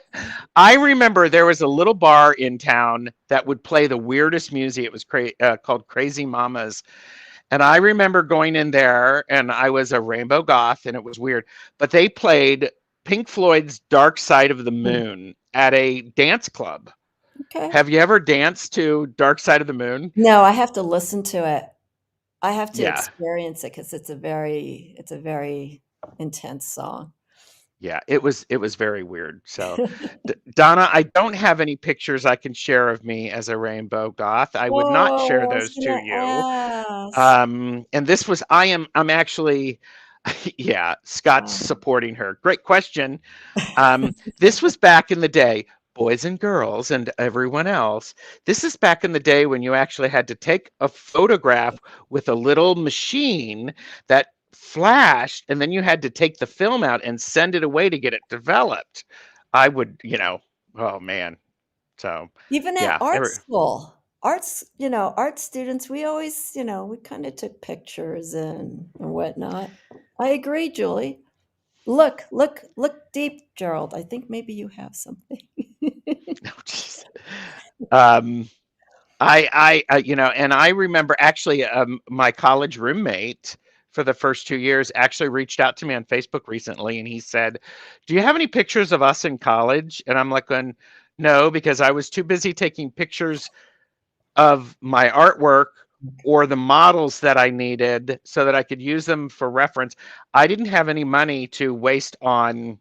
I remember there was a little bar in town that would play the weirdest music. It was called Crazy Mamas, and I remember going in there and I was a rainbow goth and it was weird, but they played Pink Floyd's Dark Side of the Mm, Moon at a dance club. okay. Have you ever danced to Dark Side of the Moon? No, I have to listen to it. I have to Yeah. experience it because it's a very intense song. Yeah, it was very weird. So, Donna, I don't have any pictures I can share of me as a rainbow goth. I would not share Oh, I was those to gonna you. ask. And this was I'm actually yeah, Scott's Um, supporting her. Great question. This was back in the day, boys and girls and everyone else. This is back in the day when you actually had to take a photograph with a little machine that flashed, and then you had to take the film out and send it away to get it developed. I would, oh man. So, even at yeah, art school, art students, we always, we kind of took pictures and whatnot. I agree, Julie. Look deep, Gerald. I think maybe you have something. no, jeez. Um, and I remember actually my college roommate for the first 2 years actually reached out to me on Facebook recently, and he said, "Do you have any pictures of us in college?" And I'm like, going, "No, because I was too busy taking pictures of my artwork or the models that I needed so that I could use them for reference. I didn't have any money to waste on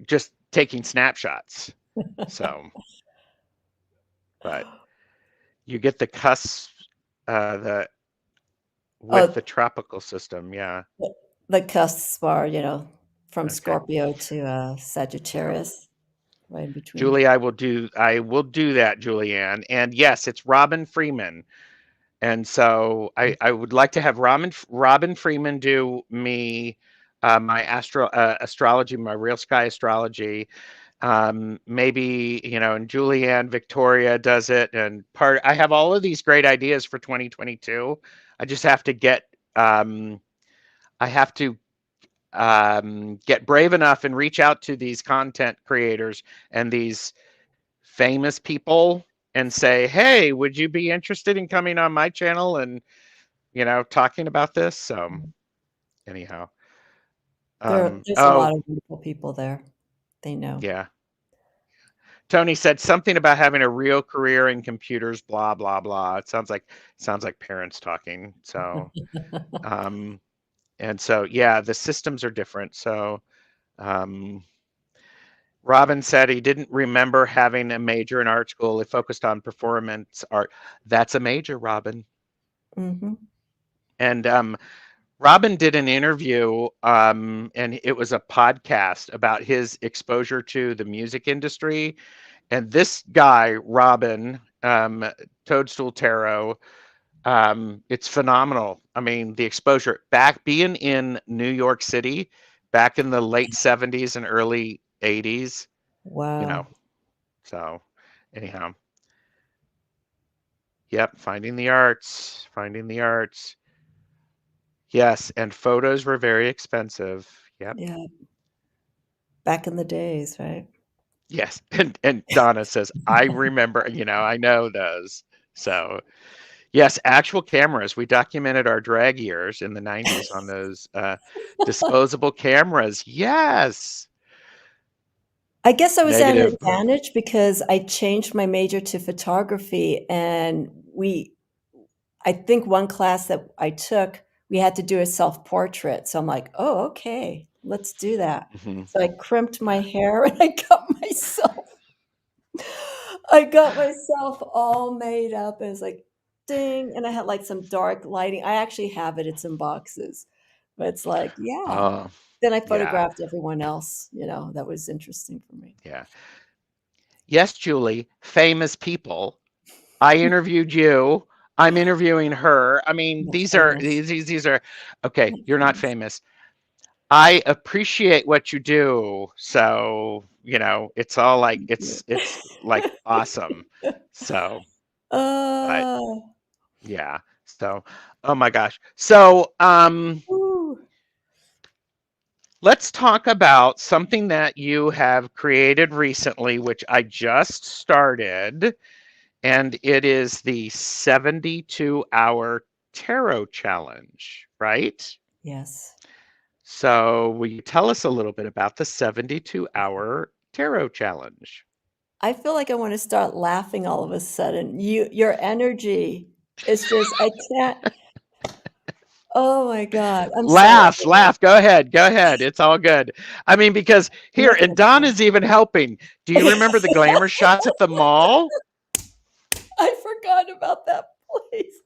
just taking snapshots." So, but you get the cusp, the with Oh, the tropical system, yeah. the cusps are, from Okay. Scorpio to So, Sagittarius, right in between. Julie, I will do that, Julianne. And yes, it's Robin Freeman. And so I would like to have Robin Freeman do me my astrology, my real sky astrology. Maybe, and Julianne Victoria does it. And I have all of these great ideas for 2022. I just have to um, I have to get brave enough and reach out to these content creators and these famous people and say, "Hey, would you be interested in coming on my channel and talking about this?" So anyhow, There's a oh lot of wonderful people there. They know. yeah, Tony said something about having a real career in computers. Blah blah blah. It sounds like parents talking. So um, And so, yeah, the systems are different. So, um, Robin said he didn't remember having a major in art school. He focused on performance art. That's a major, Robin. Hmm. And Robin did an interview, and it was a podcast about his exposure to the music industry. And this guy, Robin, Toadstool Tarot, it's phenomenal. I mean, the exposure back being in New York City back in the late 70s and early 80s, you know. Wow. So, anyhow, yep, finding the arts, finding the arts. Yes, and photos were very expensive. Yep. Yeah. Back in the days, right? Yes. And Donna says, I remember, I know those. So, yes, actual cameras. We documented our drag years in the 90s on those disposable cameras. Yes. I guess I was at an Negative. advantage because I changed my major to photography, and I think one class that I took, we had to do a self-portrait. So I'm like, "Oh, okay, let's do that." Mhm. So I crimped my Yeah. hair and I got myself all made up. It was like, ding, and I had like some dark lighting. I actually have it. It's in boxes, but it's like, yeah. Oh, Then I yeah. photographed everyone else. That was interesting for me. Yeah. Yes, Julie, famous people. I interviewed you. I'm interviewing her. I mean, Not these are famous. these are okay, Not you're not famous. famous. I appreciate what you do. So, it's all like Thank you. it's like awesome. So, but Uh, yeah. So, oh my gosh. So, Ooh, let's talk about something that you have created recently, which I just started, and it is the 72-hour tarot challenge, right? yes. So, will you tell us a little bit about the 72-hour tarot challenge? I feel like I want to start laughing all of a sudden. Your energy is just, I can't. Oh my God. I'm sorry. Laugh, laugh. Go ahead. Go ahead. It's all good. I mean, because I'm here, not and gonna Donna's even helping. Do you remember the glamour shots at the mall? I forgot about that place.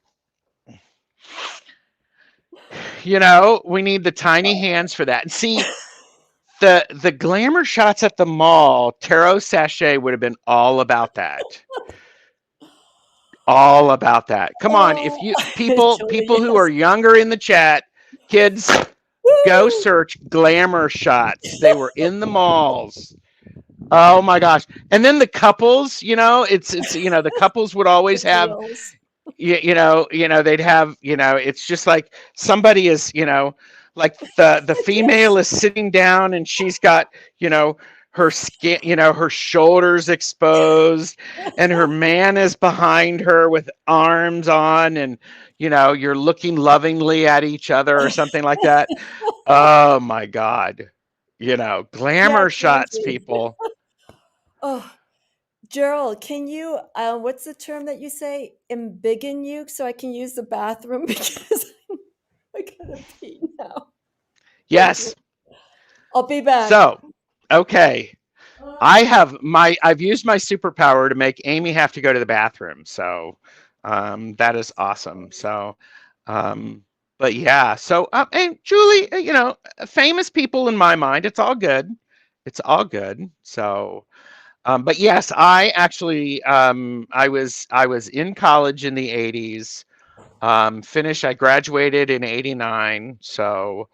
We need the tiny hands for that. And see, the glamour shots at the mall, Tarot Sachet would have been all about that. All about that. Come on, if Oh, you people Julie, who are yes. younger in the chat, kids, go Woo! search glamour shots. They were in the malls. Oh my gosh. And then the couples, the couples would The always have heels. they'd have, it's just like somebody is, like the female Yes. is sitting down and she's got, you know, her skin, her shoulders exposed, and her man is behind her with arms on, and you're looking lovingly at each other or something like that. Oh my God. Yeah, Glamour shots, crazy. people. Oh, Gerald, can you, what's the term that you say? Embiggen you so I can use the bathroom because I gotta pee now. Thank you. Yes. I'll be back. So, okay. Oh, I've used my superpower to make Aimee have to go to the bathroom. So, that is awesome. So, um, but yeah. So, and Julie, famous people in my mind, it's all good. It's all good. So, but yes, I actually, I was in college in the 80s. Finished. I graduated in 89. So,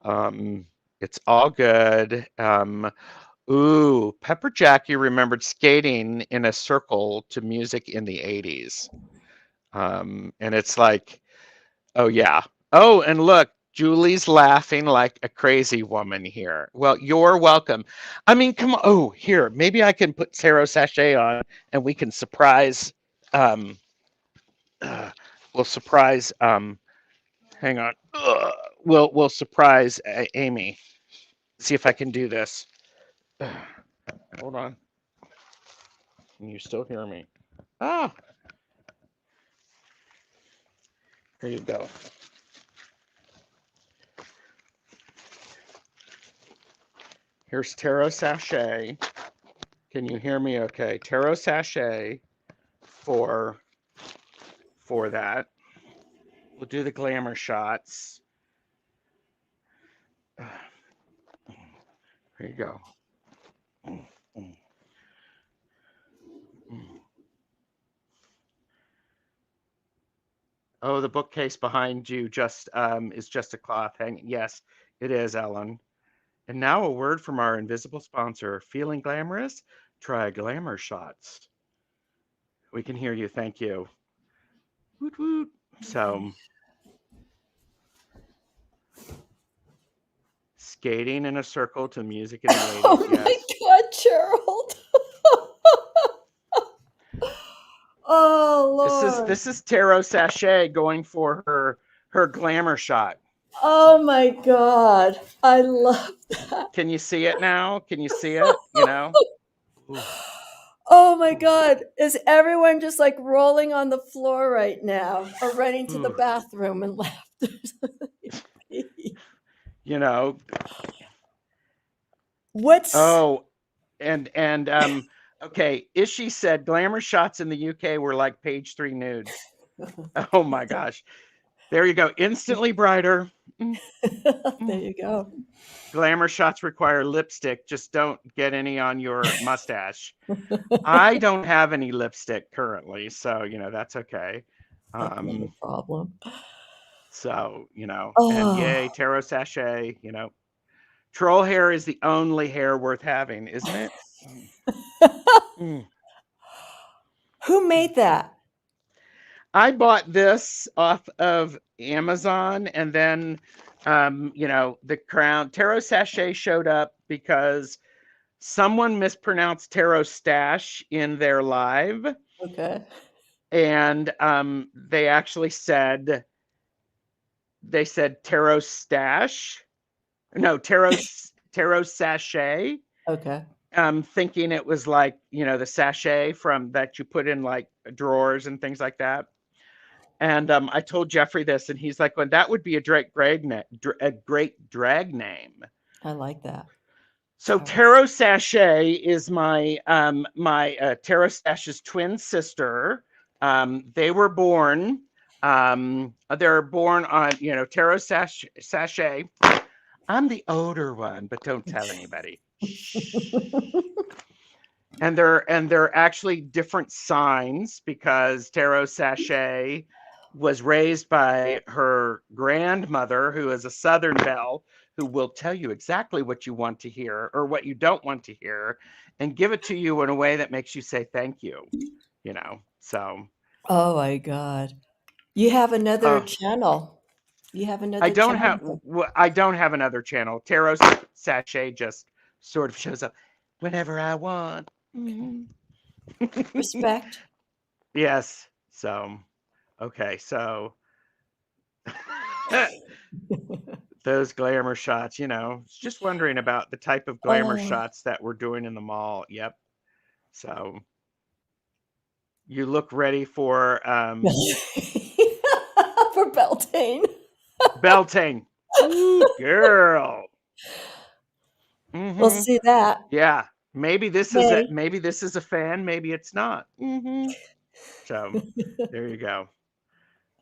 um, it's all good. Ooh, Pepper Jackie remembered skating in a circle to music in the 80s. And it's like, oh, yeah. Oh, and look, Julie's laughing like a crazy woman here. Well, you're welcome. I mean, come on. Oh, here, maybe I can put Sarah Sachet on and we can surprise, um, uh, we'll surprise, hang on. We'll surprise Aimee. See if I can do this. Hold on. Can you still hear me? Ah, here you go. Here's Tarot Sachet. Can you hear me okay? Tarot Sachet for that. We'll do the glamour shots. Here you go. Oh, the bookcase behind you just is just a cloth hanging. Yes, it is, Ellen. And now a word from our invisible sponsor. Feeling glamorous? Try glamour shots. We can hear you. Thank you. Woot woot. So, skating in a circle to music in the Oh 80s. my Yes. God, Gerald. Oh Lord. This is Tarot Sachet going for her glamour shot. Oh my God. I love that. Can you see it now? Can you see it? You know? Ooh, Oh my ooh, God. Is everyone just like rolling on the floor right now or running to the ooh. bathroom and laughter? You know. What's Oh, and okay, Ishi said glamour shots in the UK were like page 3 nudes. Oh my gosh. There you go. Instantly brighter. Mm, there mm. you go. Glamour shots require lipstick. Just don't get any on your mustache. I don't have any lipstick currently, so that's okay. That's not Um, a problem. so and Oh, yay, tarot sachet. Troll hair is the only hair worth having, isn't it? Mm, mm, who mm. made that? I bought this off of Amazon, and then the crown tarot sachet showed up because someone mispronounced tarot stash in their live, Okay. and they actually said tarot stash, no, tarot sachet, Okay. thinking it was like the sachet from that you put in like drawers and things like that. And I told Jeffrey this, and he's like, "Well, that would be a great drag name." I like that. So Tarot. Tarot Sachet is my Tarot Sash's twin sister. They were born. They're born on Tarot Sachet. I'm the older one, but don't tell anybody. Shh. And they're actually different signs because Tarot Sachet was raised by her grandmother, who is a Southern belle, who will tell you exactly what you want to hear or what you don't want to hear, and give it to you in a way that makes you say thank you. So Oh my God. You have another uh, channel. You have another channel. I don't have another channel. Tarot Sachet just sort of shows up whenever I want. Okay. Mhm. Respect. Yes. So okay, so those glamour shots, just wondering about the type of glamour Oh. shots that we're doing in the mall. Yep. So you look ready for For Beltane. belting. Ooh, girl. We'll Mm-hmm. see that. Yeah. May. Maybe this is a fan, maybe it's not. Mm-hmm. So there you go.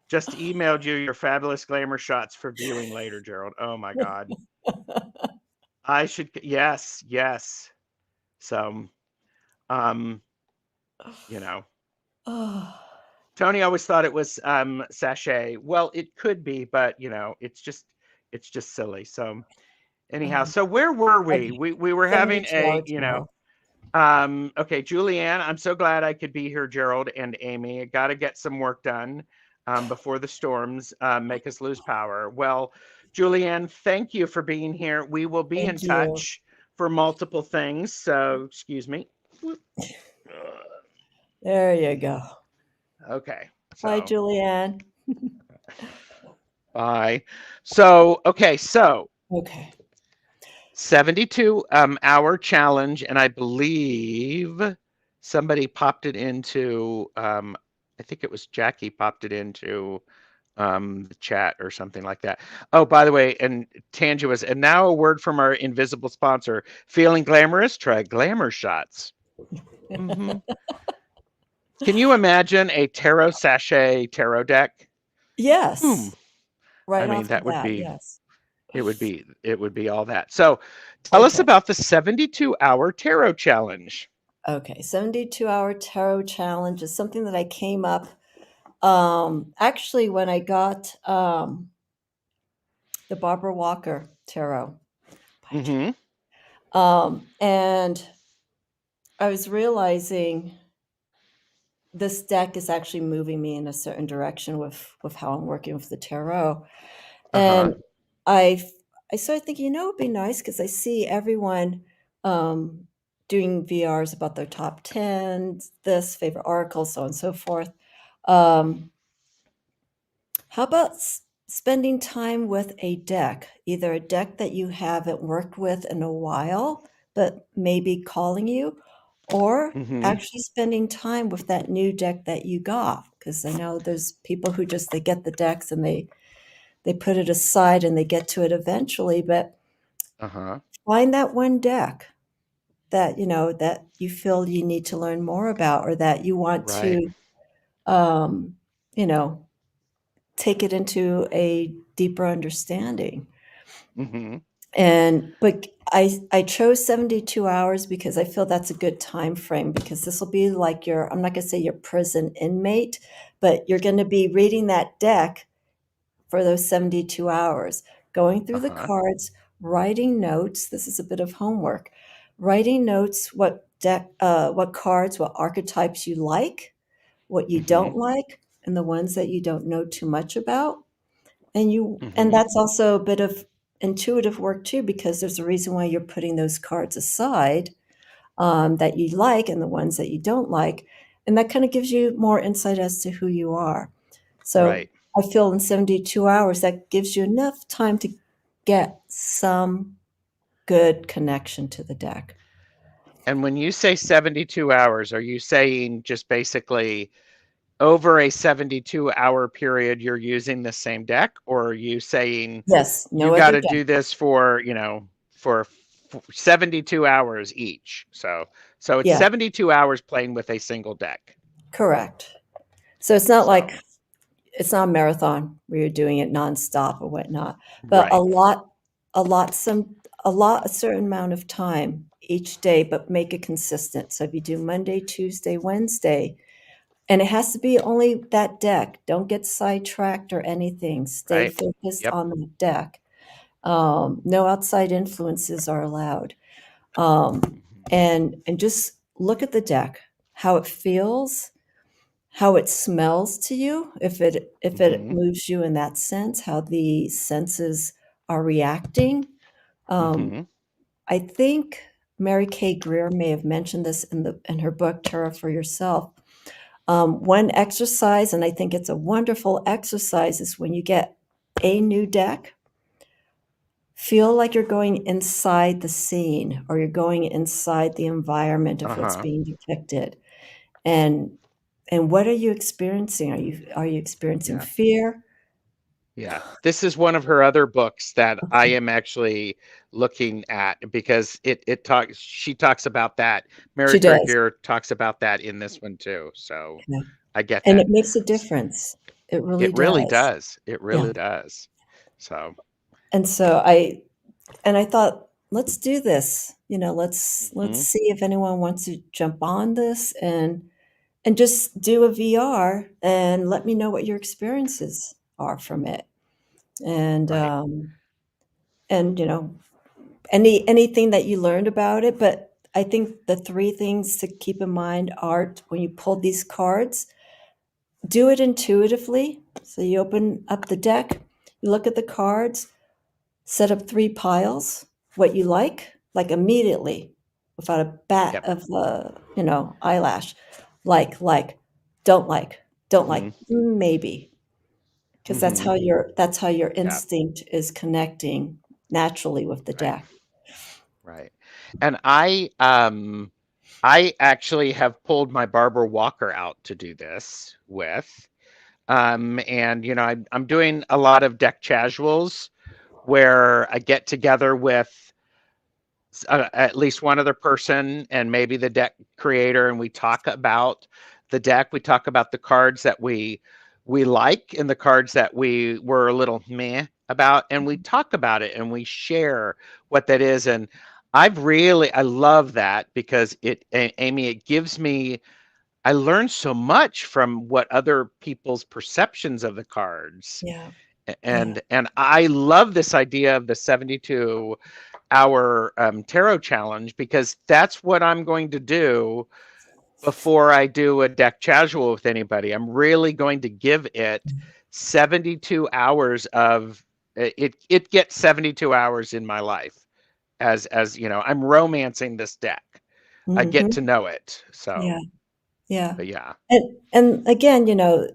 Just emailed you your fabulous glamour shots for viewing later, Gerald. Oh my God. I should, yes, yes. So, um, you know, Oh, Tony always thought it was sachet. Well, it could be, but it's just silly. So anyhow, oh. so where were we? Okay. We were having 72 hours ago. okay, Julianne, I'm so glad I could be here, Gerald and Amy. Got to get some work done before the storms make us lose power. Well, Julianne, thank you for being here. We will be in Thank you. touch for multiple things. So, excuse me. There you go. Okay, Hi, so Julianne. bye. So, okay, so Okay. 72 hour challenge, and I believe somebody popped it into I think it was Jackie popped it into the chat or something like that. Oh, by the way, and Tangiwas, and now a word from our invisible sponsor. Feeling glamorous? Try glamour shots. Hmm. Can you imagine a tarot sachet tarot deck? Boom. Yes, I right mean, off the that would bat, be yes. it would be all that. So, tell us Okay. about the 72-hour tarot challenge. Okay. 72-hour tarot challenge is something that I came up actually when I got the Barbara Walker tarot by Julie. Hmm. And I was realizing this deck is actually moving me in a certain direction with how I'm working with the tarot. Uh-huh. And I I started thinking, it'd be nice because I see everyone um, doing VRs about their top 10, this favorite articles, so on and so forth. Um, how about spending time with a deck, either a deck that you haven't worked with in a while, but maybe calling you, or Hmm. actually spending time with that new deck that you got? Because I know there's people who just they get the decks and they put it aside and they get to it eventually, but Uh-huh. find that one deck that that you feel you need to learn more about, or that you want Right. to um, you know take it into a deeper understanding. Hmm. And but I chose 72 hours because I feel that's a good time frame, because this will be like your, I'm not going to say your prison inmate, but you're going to be reading that deck for those 72 hours, going through the Uh-huh. cards, writing notes. This is a bit of homework. Writing notes, what deck, what cards, what archetypes you like, what you Hmm. don't like, and the ones that you don't know too much about. And Hmm. that's also a bit of intuitive work too, because there's a reason why you're putting those cards aside, that you like and the ones that you don't like, and that kind of gives you more insight as to who you are. So Right. I feel in 72 hours, that gives you enough time to get some good connection to the deck. And when you say 72 hours, are you saying just basically over a 72-hour period you're using the same deck, or are you saying Yes, you no got other to deck. do this for 72 hours each? So it's Yeah, 72 hours playing with a single deck. correct. So it's not So, like it's not a marathon where you're doing it nonstop or whatnot, but right. a lot, a certain amount of time each day, but make it consistent. So if you do Monday, Tuesday, Wednesday, and it has to be only that deck. Don't get sidetracked or anything. Stay Right. focused Yep. on the deck. No outside influences are allowed. Hmm. And just look at the deck, how it feels, how it smells to you, if it Hmm. moves you in that sense, how the senses are reacting. Um, Hmm. I think Mary Kay Greer may have mentioned this in her book Tarot for Yourself. One exercise, and I think it's a wonderful exercise, is when you get a new deck, feel like you're going inside the scene, or you're going inside the environment of what's Uh-huh. being depicted. And what are you experiencing? Are you experiencing Yeah. fear? Yeah, this is one of her other books that I am actually looking at because it talks she talks about that. Mary She does. Craig talks about that in this one too. So Yeah. I get And that. it makes a difference. It really It really does. does. It Yeah. really does. So, And so I thought, let's do this. Let's mhm, see if anyone wants to jump on this and just do a VR and let me know what your experiences are from it. And right. and anything that you learned about it. But I think the three things to keep in mind are, when you pull these cards, do it intuitively. So you open up the deck, you look at the cards, set up three piles, what you like immediately, without a bat Yep. of eyelash. Like, don't like, don't like, Mhm. maybe, because Mhm. that's how your Yeah. instinct is connecting naturally with the Right. deck. Right. And I actually have pulled my Barbara Walker out to do this with. And I'm doing a lot of deck casuals where I get together with at least one other person and maybe the deck creator, and we talk about the deck. We talk about the cards that we like and the cards that we were a little meh about, and we talk about it and we share what that is. And I love that because Aimee, it gives me, I learn so much from what other people's perceptions of the cards. Yeah. Yeah. And I love this idea of the 72-hour tarot challenge, because that's what I'm going to do before I do a deck casual with anybody. I'm really going to give it 72 hours of it gets 72 hours in my life, as I'm romancing this deck. I get Mhm. to know it. Yeah. So, Yeah. but yeah. And again,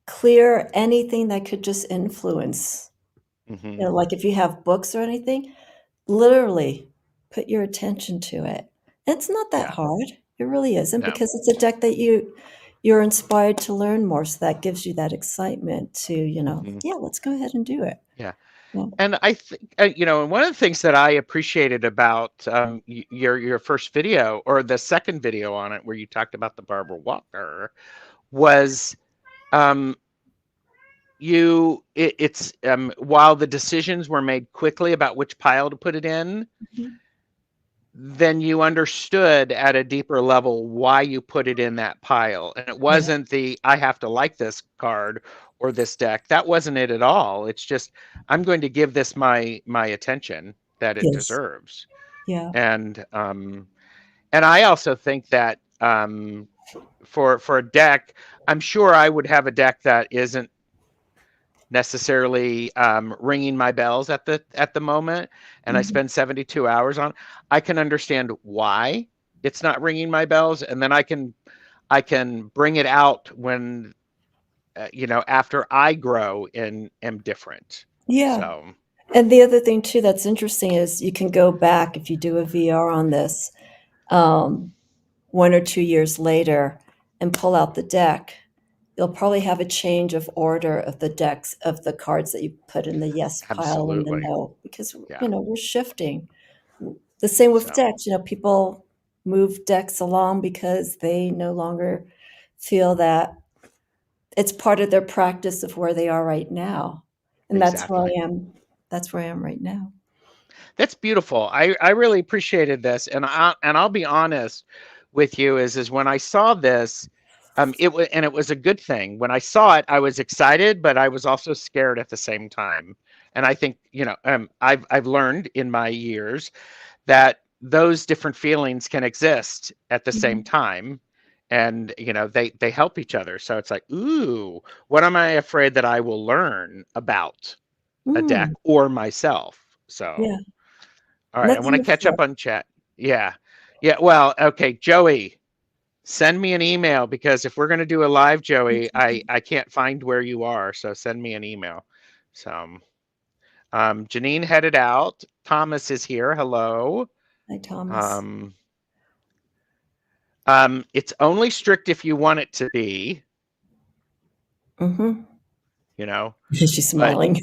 clear anything that could just influence. Hmm. Like if you have books or anything, literally put your attention to it. It's not that Yeah. hard. It really isn't No. because it's a deck that you're inspired to learn more, so that gives you that excitement to, Hmm. yeah, let's go ahead and do it. Yeah. Yeah. And I think, and one of the things that I appreciated about your first video, or the second video on it, where you talked about the Barbara Walker, was um, it's while the decisions were made quickly about which pile to put it in, Mhm. then you understood at a deeper level why you put it in that pile. And it Yeah. wasn't the I have to like this card or this deck. That wasn't it at all. It's just I'm going to give this my attention that it Yes. deserves. Yeah. And I also think that for a deck, I'm sure I would have a deck that isn't necessarily ringing my bells at the moment, and I Mhm. spend 72 hours on, I can understand why it's not ringing my bells, and then I can bring it out when after I grow and am different. Yeah. So And the other thing too that's interesting is you can go back if you do a VR on this, um, 1 or 2 years later and pull out the deck. You'll probably have a change of order of the decks of the cards that you put in the yes pile and the absolutely. no, because, Yeah. we're shifting. The same with So decks, people move decks along because they no longer feel that it's part of their practice of where they are right now. And exactly. that's where I am right now. That's beautiful. I really appreciated this, and I'll be honest with you, is when I saw this, it was a good thing. When I saw it, I was excited, but I was also scared at the same time. And I think I've learned in my years that those different feelings can exist at the same Mhm. time, and they help each other. So it's like, ooh, what am I afraid that I will learn about a deck Mm, or myself? So. yeah, All right, I want to nothing to catch fear. up on chat. Yeah. Yeah, well, okay, Joey, send me an email, because if we're going to do a live, Joey, I can't find where you are, so send me an email. So, Janine headed out. Thomas is here. Hello. Hi, Thomas. Um, it's only strict if you want it to be, Mhm. you know, She's but smiling.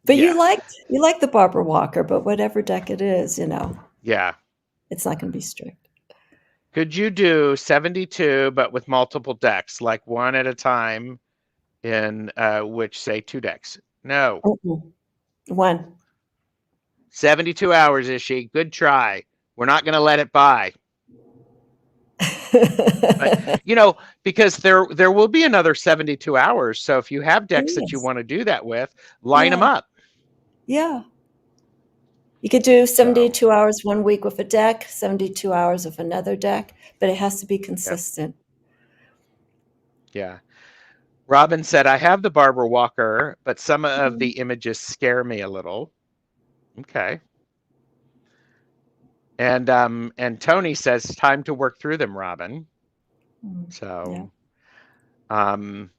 But you yeah, liked the Barbara Walker, but whatever deck it is, yeah. it's not gonna be strict. Could you do 72, but with multiple decks, like one at a time, in which say two decks? No. Mm-mm. 1. 72 hours, is she? Good try. We're not going to let it by. But because there will be another 72 hours. So if you have There decks that you is. want to do that with, line them Yeah, up. yeah. You could do So, 72 hours 1 week with a deck, 72 hours of another deck, but it has to be yep, consistent. yeah. Robin said, I have the Barbara Walker, but some of the Mm, images scare me a little. Okay. And Tony says, time to work through them, Robin. mm, yeah, So, um,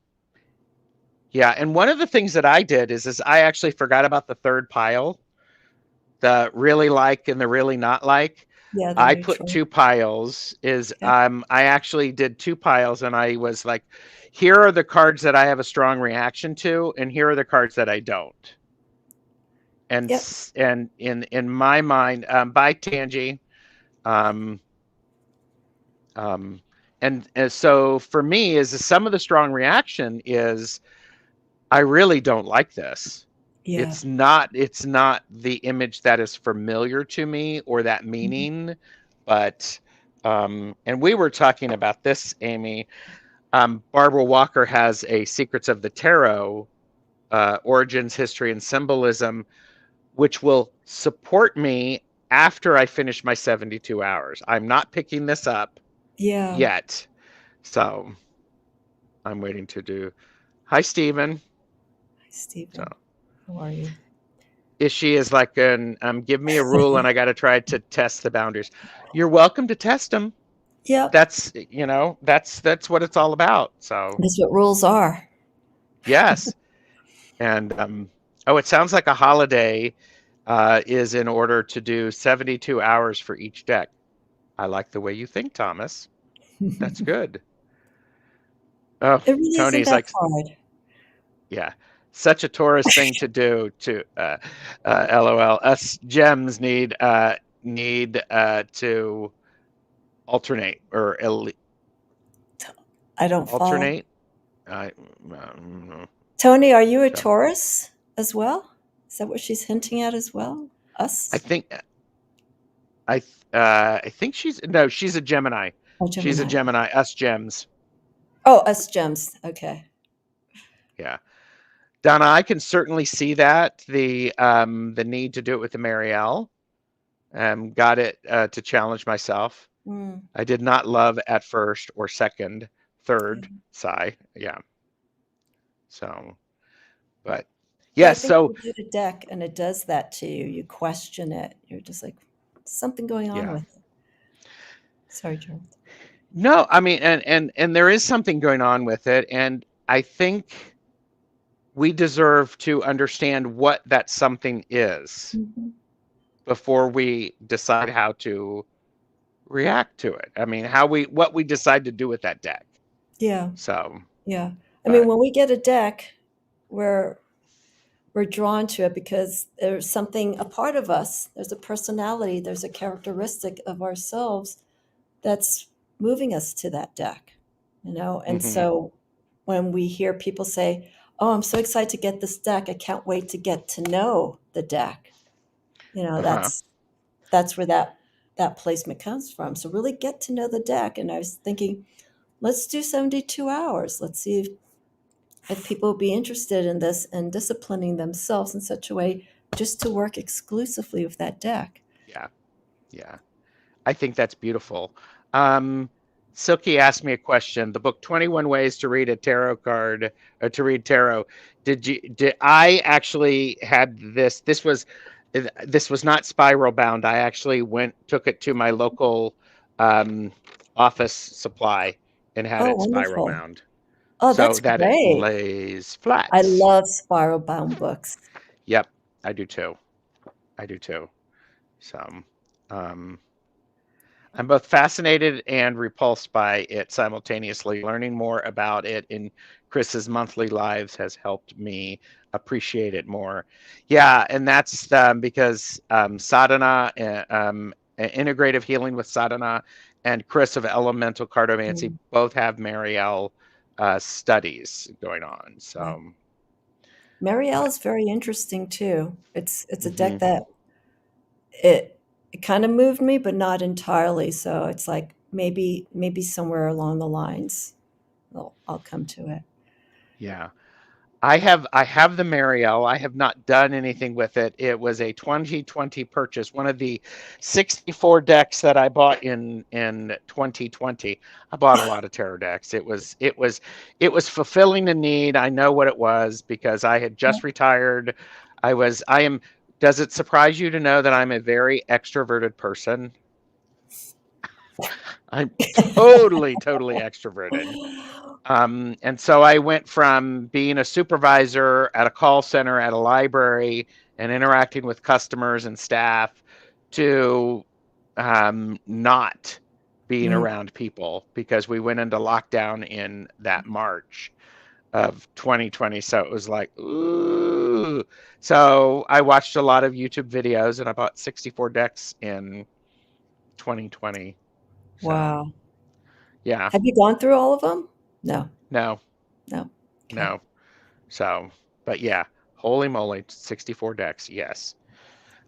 yeah. And one of the things that I did is I actually forgot about the third pile, the really like and the really not like. yeah, the I put neutral. two piles. Is Yeah. I actually did two piles, and I was like, here are the cards that I have a strong reaction to, and here are the cards that I don't. And Yep. and in my mind, by Tangi, um, um, and so for me, is some of the strong reaction is I really don't like this. Yeah. It's not the image that is familiar to me or that Mhm. meaning, but and we were talking about this, Aimee. Barbara Walker has a Secrets of the Tarot, origins, history, and symbolism, which will support me after I finish my 72 hours. I'm not picking this up Yeah. yet, so I'm waiting to do. Hi, Stephen. Hi, So Stephen. How are you? Ishi is like an give me a rule and I got to try to test the boundaries. You're welcome to test them. Yep. That's that's what it's all about. So That's what rules are. yes, and oh, it sounds like a holiday is in order to do 72 hours for each deck. I like the way you think, Thomas. That's It good. Oh, really isn't Tony's that like, hard. yeah, such a Taurus thing to do. To LOL. Us gems need to alternate or I don't follow. alternate. I Tony, are you a so Taurus as well? Is that what she's hinting at as well? I Us? think I think she's no, she's a Gemini. Oh, She's a Gemini. Gemini. Us gems. Oh, us gems. Okay. Yeah. Donna, I can certainly see that the need to do it with the Marielle. Got it to challenge myself. Mm. I did not love at first or second, Yeah. third sigh. Yeah. So, but Yeah, I yes. think So you get a deck and it does that to you. You question it. You're just like, something going on yeah. with it. Sorry, Gerald. No, I mean, and there is something going on with it, and I think we deserve to understand what that something is Mhm. before we decide how to react to it. I mean, how we what we decide to do with that deck. Yeah, So, yeah. I mean, but when we get a deck, we're we're drawn to it because there's something, a part of us, there's a personality, there's a characteristic of ourselves that's moving us to that deck, you know? And mhm, so when we hear people say, "Oh, I'm so excited to get this deck. I can't wait to get to know the deck." You know, uh-huh, that's where that placement comes from. So really get to know the deck. And I was thinking, let's do 72 hours. Let's see if people will be interested in this and disciplining themselves in such a way just to work exclusively with that deck. yeah, yeah. I think that's beautiful. Um, Silky asked me a question. The book 21 Ways to Read a Tarot Card, or to read tarot. Did I actually had this? This was not spiral bound. I actually took it to my local um, office supply and had Oh, it spiral wonderful. bound Oh, so that's that it great. lays I flat. love spiral bound books. Yep, I do too. I do too. So, um, I'm both fascinated and repulsed by it simultaneously. Learning more about it in Chris's monthly lives has helped me appreciate it more. Yeah, and that's because sadhana, integrative healing with sadhana, and Chris of elemental cartomancy Mm, both have Marielle studies going on. yeah. So, Marielle but is very interesting too. It's a deck mhm, that it kind of moved me, but not entirely. So it's like maybe somewhere along the lines I'll come to it. yeah. I have the Marielle. I have not done anything with it. It was a 2020 purchase, one of the 64 decks that I bought in 2020. I bought a lot of tarot decks. It was fulfilling a need. I know what it was because I had Yeah. just retired. I am does it surprise you to know that I'm a very extroverted person? I'm totally extroverted. And so I went from being a supervisor at a call center at a library and interacting with customers and staff to not. being Mm, around people because we went into lockdown in that March of 2020. So it was like, ooh. So I watched a lot of YouTube videos and I bought 64 decks in 2020. So wow. yeah, Have you gone through all of them? No, no, no. Okay. no. So, but yeah, holy moly, 64 decks. Yes,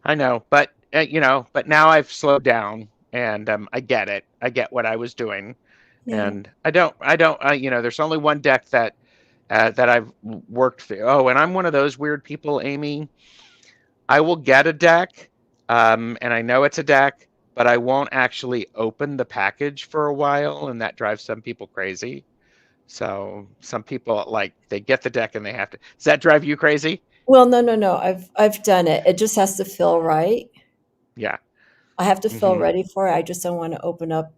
I know. But, but now I've slowed down and I get it. I get what I was doing. Yeah. And there's only one deck that I've worked through. Oh, and I'm one of those weird people, Aimee. I will get a deck, and I know it's a deck, but I won't actually open the package for a while, and that drives some people crazy. So some people like they get the deck and they have to. Does that drive you crazy? Well, no, no, no. I've done it. It just has to feel right. Yeah. I have to feel Hmm. ready for it. I just don't want to open up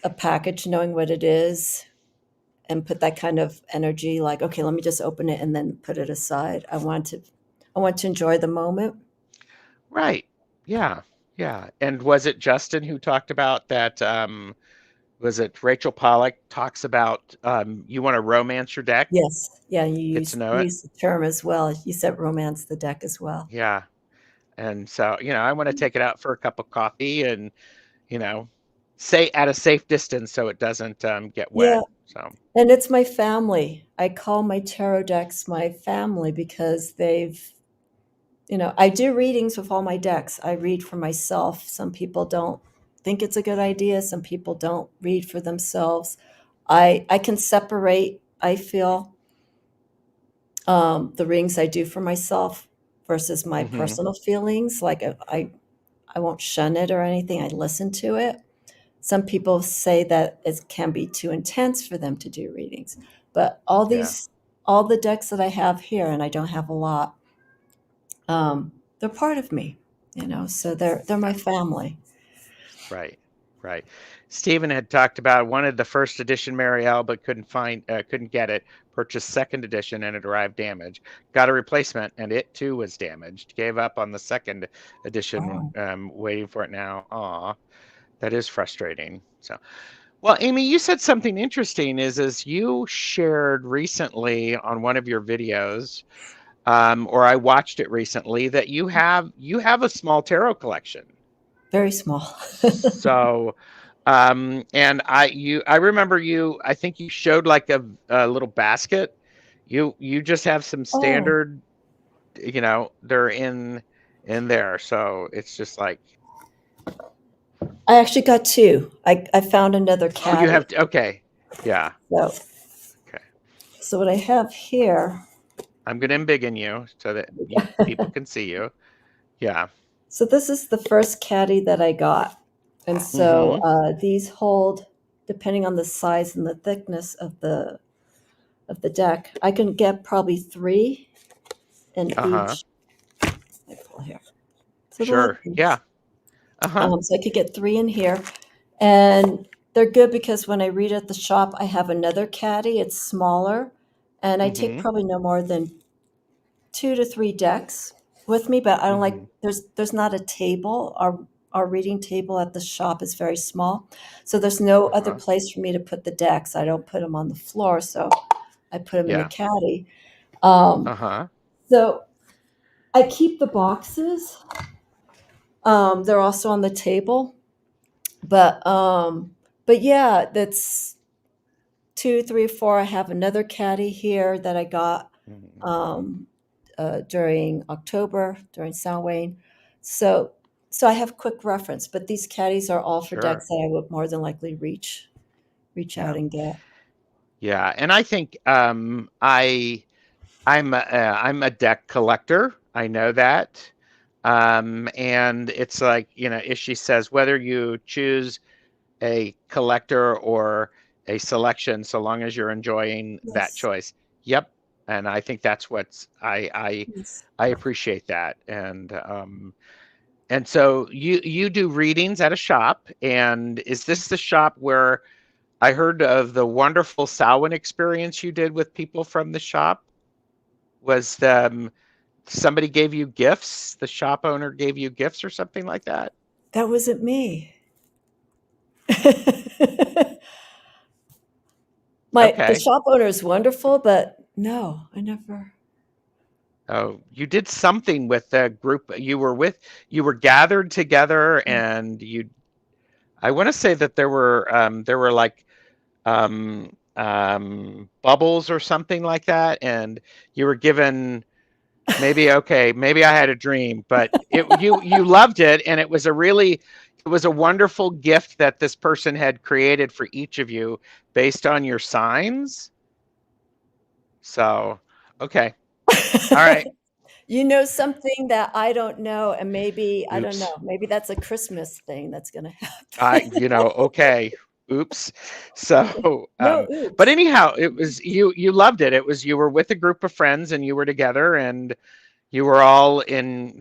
a package knowing what it is and put that kind of energy like, okay, let me just open it and then put it aside. I want to enjoy the moment. Right. Yeah. Yeah. And was it Justin who talked about that? Was it Rachel Pollack talks about you want to romance your deck, Yes. Yeah, you get to use know you it? use the term as well. You said romance the deck as well. Yeah. And so, I want to take it out for a cup of coffee and, you know, say at a safe distance so it doesn't get Yeah, wet. So, and it's my family. I call my tarot decks my family because I do readings with all my decks. I read for myself. Some people don't think it's a good idea. Some people don't read for themselves. I can separate, I feel, the readings I do for myself versus my hmm, personal feelings. Like I won't shun it or anything. I listen to it. Some people say that it can be too intense for them to do readings, but yeah, all the decks that I have here, and I don't have a lot, they're part of me, so they're yeah, my family. right, right. Stephen had talked about wanted the first edition Marielle, but couldn't get it. Purchased second edition and it arrived damaged. Got a replacement and it too was damaged. Gave up on the second edition, Oh, waiting for it now. Aw, that is frustrating. So, well, Aimee, you said something interesting is you shared recently on one of your videos, or I watched it recently, that you have a small tarot collection. very small. So, and I remember I think you showed like a little basket. You just have some Oh, standard, they're in there. So it's just like, I actually got two. I found another oh, you caddy. have to, okay, yeah, So, okay. so what I have here, I'm gonna embiggen you so that people can see you. Yeah. so this is the first caddy that I got. And so Mm-hmm. these hold, depending on the size and the thickness of the deck, I can get probably three in Uh-huh. each. I pull here. So they're Sure. like this. Yeah. Uh-huh. So I could get three in here. And they're good because when I read at the shop, I have another caddy. It's smaller. And I take Mm-hmm. probably no more than 2 to 3 decks with me, but I don't like Mm-hmm. there's not a table. Our reading table at the shop is very small. So there's no other Uh-huh. place for me to put the decks. I don't put them on the floor, so I put them in the Yeah. caddy. Um, Uh-huh. so I keep the boxes. They're also on the table, but yeah, that's 2, 3, 4. I have another caddy here that I got Mm-hmm. um, during October during Samhain. So so I have quick reference, but these caddies are all for decks Sure. that I would more than likely reach Yeah. out and get. Yeah. And I think I'm a deck collector. I know that. And it's like, if she says whether you choose a collector or a selection, so long as you're enjoying that Yes. choice. Yep. And I think that's what's Yes. I appreciate that. And so you do readings at a shop, and is this the shop where I heard of the wonderful Samhain experience you did with people from the shop? Was somebody gave you gifts? The shop owner gave you gifts or something like that? That wasn't me. The Okay. shop owner is wonderful, but no, I never. Oh, you did something with the group you were with. You were gathered together, and you. I want to say that there were like bubbles or something like that, and you were given maybe okay, maybe I had a dream, but you loved it, and it was a wonderful gift that this person had created for each of you based on your signs. So, okay, all right. You know something that I don't know, and maybe I don't Oops. know, maybe that's a Christmas thing that's gonna I, happen. okay. Oops. So, No but oops. anyhow, it was you loved it. It was you were with a group of friends and you were together and you were all in,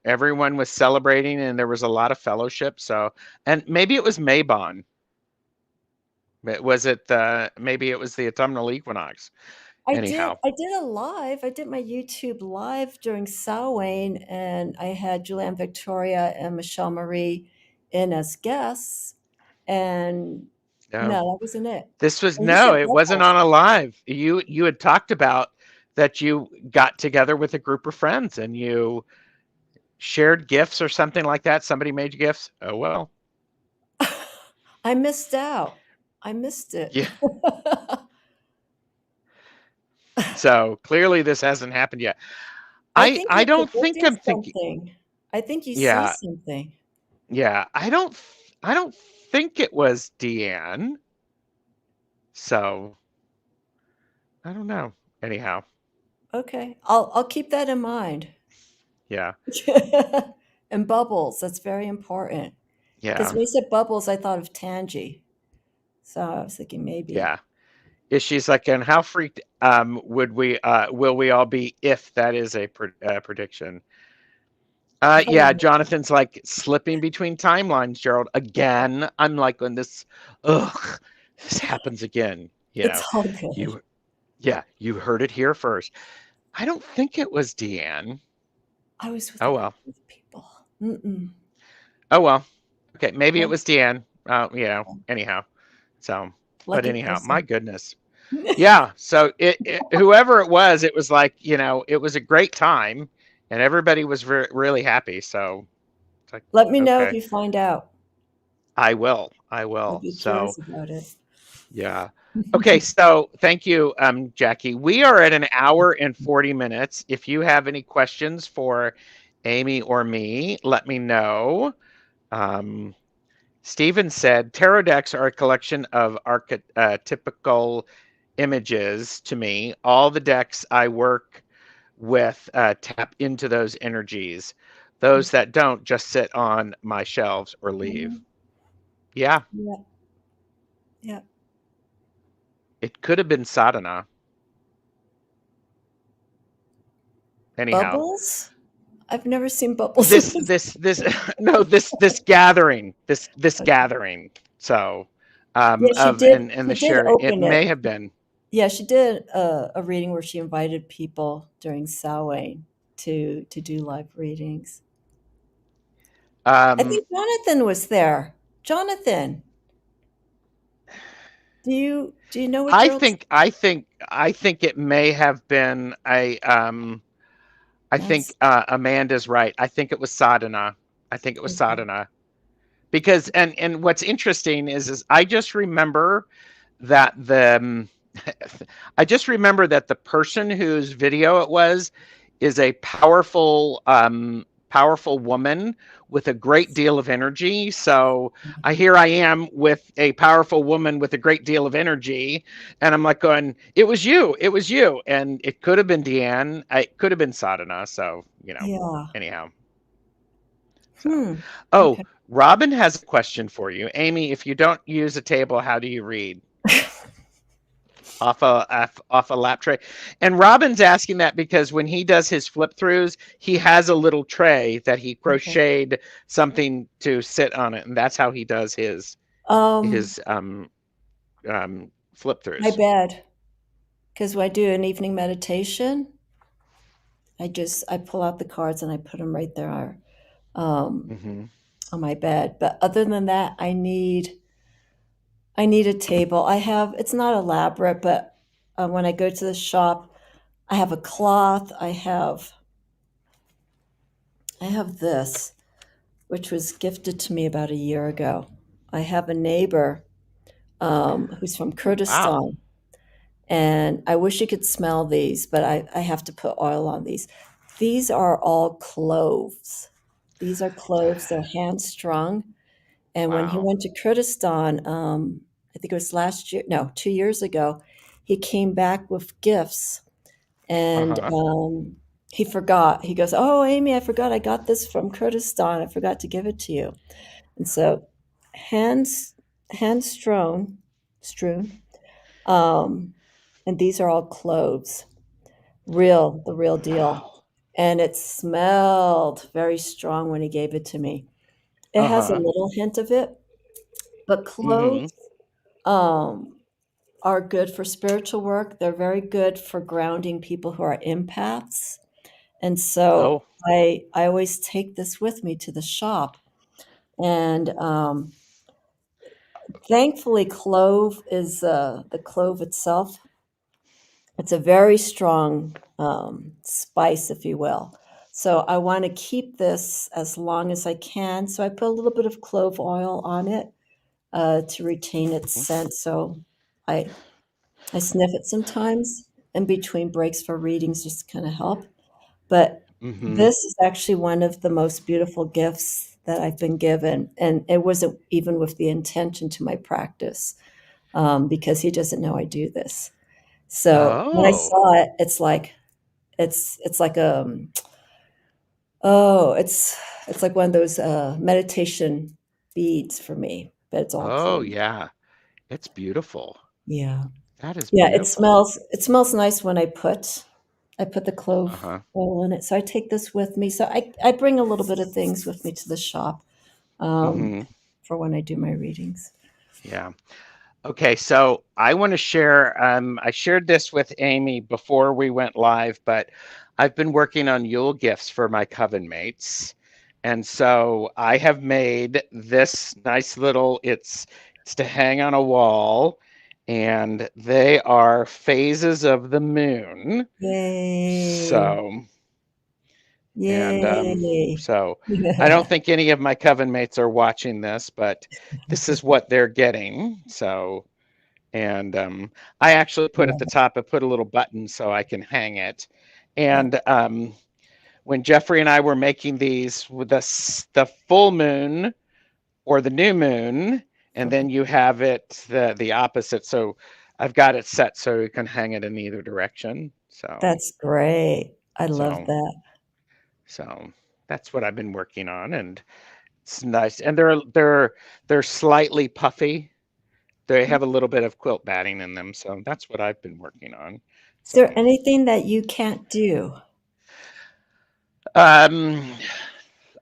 everyone was celebrating and there was a lot of fellowship. So, and maybe it was Maybon. Was it maybe it was the autumnal equinox. Anyhow, I did a live. I did my YouTube live during Samhain, and I had Julianne Victoria and Michelle Marie in as guests, and no. no, that wasn't it. This was And you no, said it wasn't bubbles. on a live. You had talked about that you got together with a group of friends and you shared gifts or something like that. Somebody made you gifts. Oh well. I missed out. I missed it. Yeah. So clearly this hasn't happened yet. I think I you don't think predicted I'm thinking. something. I think you saw Yeah, something. yeah. I don't think it was Deanne. So I don't know. Anyhow, Okay, I'll keep that in mind. yeah, And bubbles, that's very important. Because yeah, when you said bubbles, I thought of Tangy. So I was thinking maybe. yeah. Is she's like, and how freaked would we will we all be if that is a prediction? Yeah, Jonathan's like slipping between timelines, Gerald. Again, I'm like when ugh, this happens again. It's all good. You, yeah, you heard it here first. I don't think it was Deanne. I was with a Oh group well. of people. Mm-mm. Oh well. Okay, maybe it Well, was Deanne. Anyhow. So, but lucky anyhow, my person. goodness. Yeah. So whoever it was like, it was a great time, and everybody was really happy. So it's like, Let me know if okay, you find out. I will. I I'd will. be So curious about it. yeah. Okay, so thank you, Jackie. We are at an hour and 40 minutes. If you have any questions for Aimee or me, let me know. Um, Stephen said tarot decks are a collection of archetypical images to me. All the decks I work with tap into those energies. Those that don't just sit on my shelves or leave. Mhm. Yeah, Yeah, yeah. it could have been sadhana. Anyhow, Bubbles? I've never seen bubbles. this no this gathering this Okay. gathering. So Yeah, of and she the did share it open it. may have been. Yeah, she did a reading where she invited people during Samhain to do live readings. I Um, think Jonathan was there. Jonathan, do you know what Gerald's I think it may have been a I think that's Amanda's right. I think it was sadhana. I think it was okay. sadhana because and what's interesting is I just remember that I just remember that the person whose video it was is a powerful woman with a great deal of energy. So I am with a powerful woman with a great deal of energy, and I'm like going, it was you, and it could have been Deanne, it could have been Sadhana. So Yeah. anyhow, so Hmm. oh, Okay. Robin has a question for you, Aimee. If you don't use a table, how do you read? Off a lap tray. And Robin's asking that because when he does his flip throughs, he has a little tray that he Okay. crocheted something to sit on it, and that's how he does Um, his flip my throughs. bed. Because when I do an evening meditation, I pull out the cards and I put them right there um, Hmm. on my bed. But other than that, I need. I need a table. I have, it's not elaborate, but when I go to the shop, I have a cloth. I have this, which was gifted to me about a year ago. I have a neighbor who's from Oh, wow. Kurdistan, and I wish you could smell these, but I have to put oil on these. These are all cloves. These are cloves. They're hand strung. And when he Wow. went to Kurdistan, I think it was last year, no, 2 years ago, he came back with gifts and Uh-huh. he forgot. He goes, "Oh, Amy, I forgot I got this from Kurdistan. I forgot to give it to you." And so, hands, hands strewn, um, and these are all cloves, the real deal. Wow. And it smelled very strong when he gave it to me. It has a Uh-huh. little hint of it, but Mm-hmm. cloves um, are good for spiritual work. They're very good for grounding people who are empaths. And so Oh. I always take this with me to the shop. And thankfully, clove is the clove itself. It's a very strong spice, if you will. So I want to keep this as long as I can. So I put a little bit of clove oil on it to retain its scent. So I I sniff it sometimes in between breaks for readings just to kind of help. But Mm-hmm. this is actually one of the most beautiful gifts that I've been given. And it wasn't even with the intention to my practice because he doesn't know I do this. So when I Oh. saw it, it's like oh, it's like one of those meditation beads for me, but it's all Oh, closed. yeah. It's beautiful. Yeah. That is Yeah, beautiful. it smells nice when I put the clove Uh-huh. oil in it. So I take this with me. So I bring a little bit of things with me to the shop um, Mm-hmm. for when I do my readings. Yeah. Okay, so I want to share. I shared this with Amy before we went live, but I've been working on Yule gifts for my coven mates, and so I have made this nice little. It's to hang on a wall, and they are phases of the moon. Yay! So and Yay! so I don't think any of my coven mates are watching this, but this is what they're getting. So. And I actually put at the top, I put a little button so I can hang it. Oh, And when Jeffrey and I were making these with the full moon or the new moon, and okay. then you have it the opposite. So I've got it set so you can hang it in either direction. That's great. I love So that. so that's what I've been working on, and it's nice. And they're slightly puffy. They have a little bit of quilt batting in them, so that's what I've been working on. Is So, there anything that you can't do? um,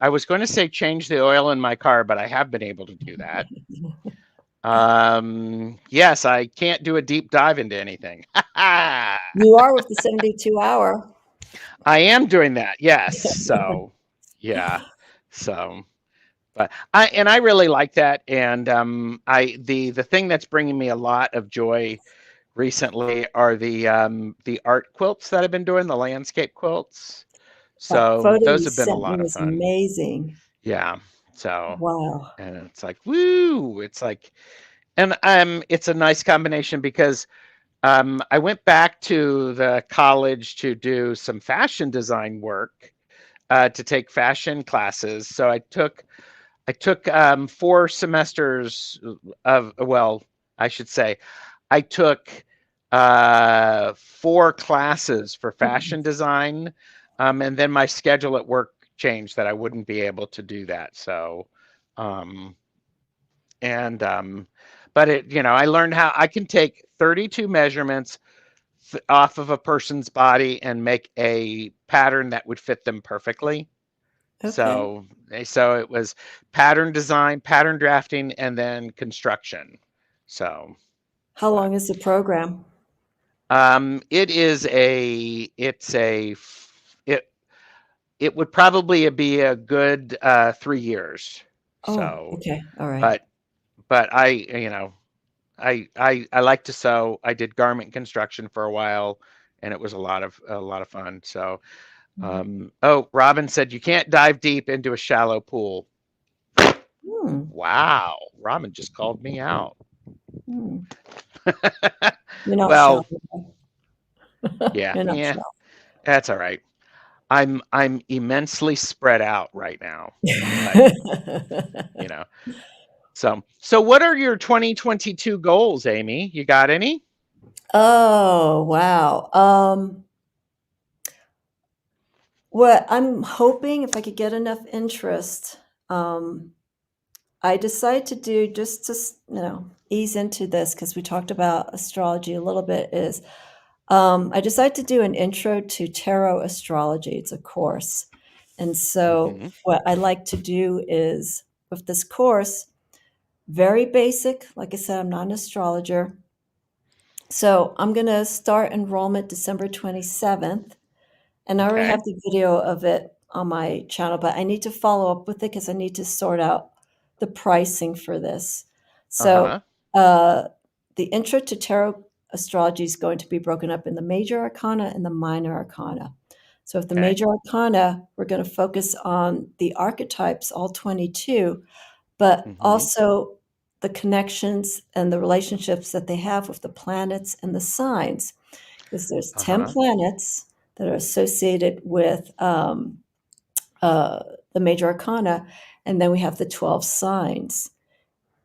I was going to say change the oil in my car, but I have been able to do that. Yes, I can't do a deep dive into anything. I You are with the 72 hour. am doing that. Yes. So, yeah. So, but I really like that, and the thing that's bringing me a lot of joy recently are the art quilts that I've been doing, the landscape quilts. That So photo those you have been a sent me lot of was fun. amazing. Yeah. So Wow. and it's like woo, it's like and it's a nice combination because I went back to the college to do some fashion design work to take fashion classes. So I took 4 semesters of well, I should say I took 4 classes for fashion design, and then my schedule at work changed that I wouldn't be able to do that. So, um, and but I learned how I can take 32 measurements off of a person's body and make a pattern that would fit them perfectly. Okay. So it was pattern design, pattern drafting, and then construction. So, How but long is the program? it it would probably be a good 3 years. Oh, So, okay. All right. but but I I like to sew. I did garment construction for a while, and it was a lot of fun. So, Mhm. oh, Robin said you can't dive deep into a shallow pool. Hmm. Wow, Robin just called me out. Hmm. You're not Well, shallow. yeah, You're not yeah, that's all right. I'm immensely spread out right now, but shallow. you know. So what are your 2022 goals, Aimee? You got any? Oh, wow. What I'm hoping if I could get enough interest, um, I decide to do just to, ease into this because we talked about astrology a little bit is I decided to do an intro to tarot astrology. It's a course. And so Mm-hmm. what I like to do is with this course, very basic. Like I said, I'm not an astrologer. So I'm going to start enrollment December 27th. And I already Okay. have the video of it on my channel, but I need to follow up with it because I need to sort out the pricing for this. So, Uh-huh. uh, the intro to tarot astrology is going to be broken up in the major arcana and the minor arcana. So, if the Okay. major arcana, we're going to focus on the archetypes, all 22, but Mm-hmm. also the connections and the relationships that they have with the planets and the signs because there's 10 Uh-huh. planets that are associated with uh, the major arcana, and then we have the 12 signs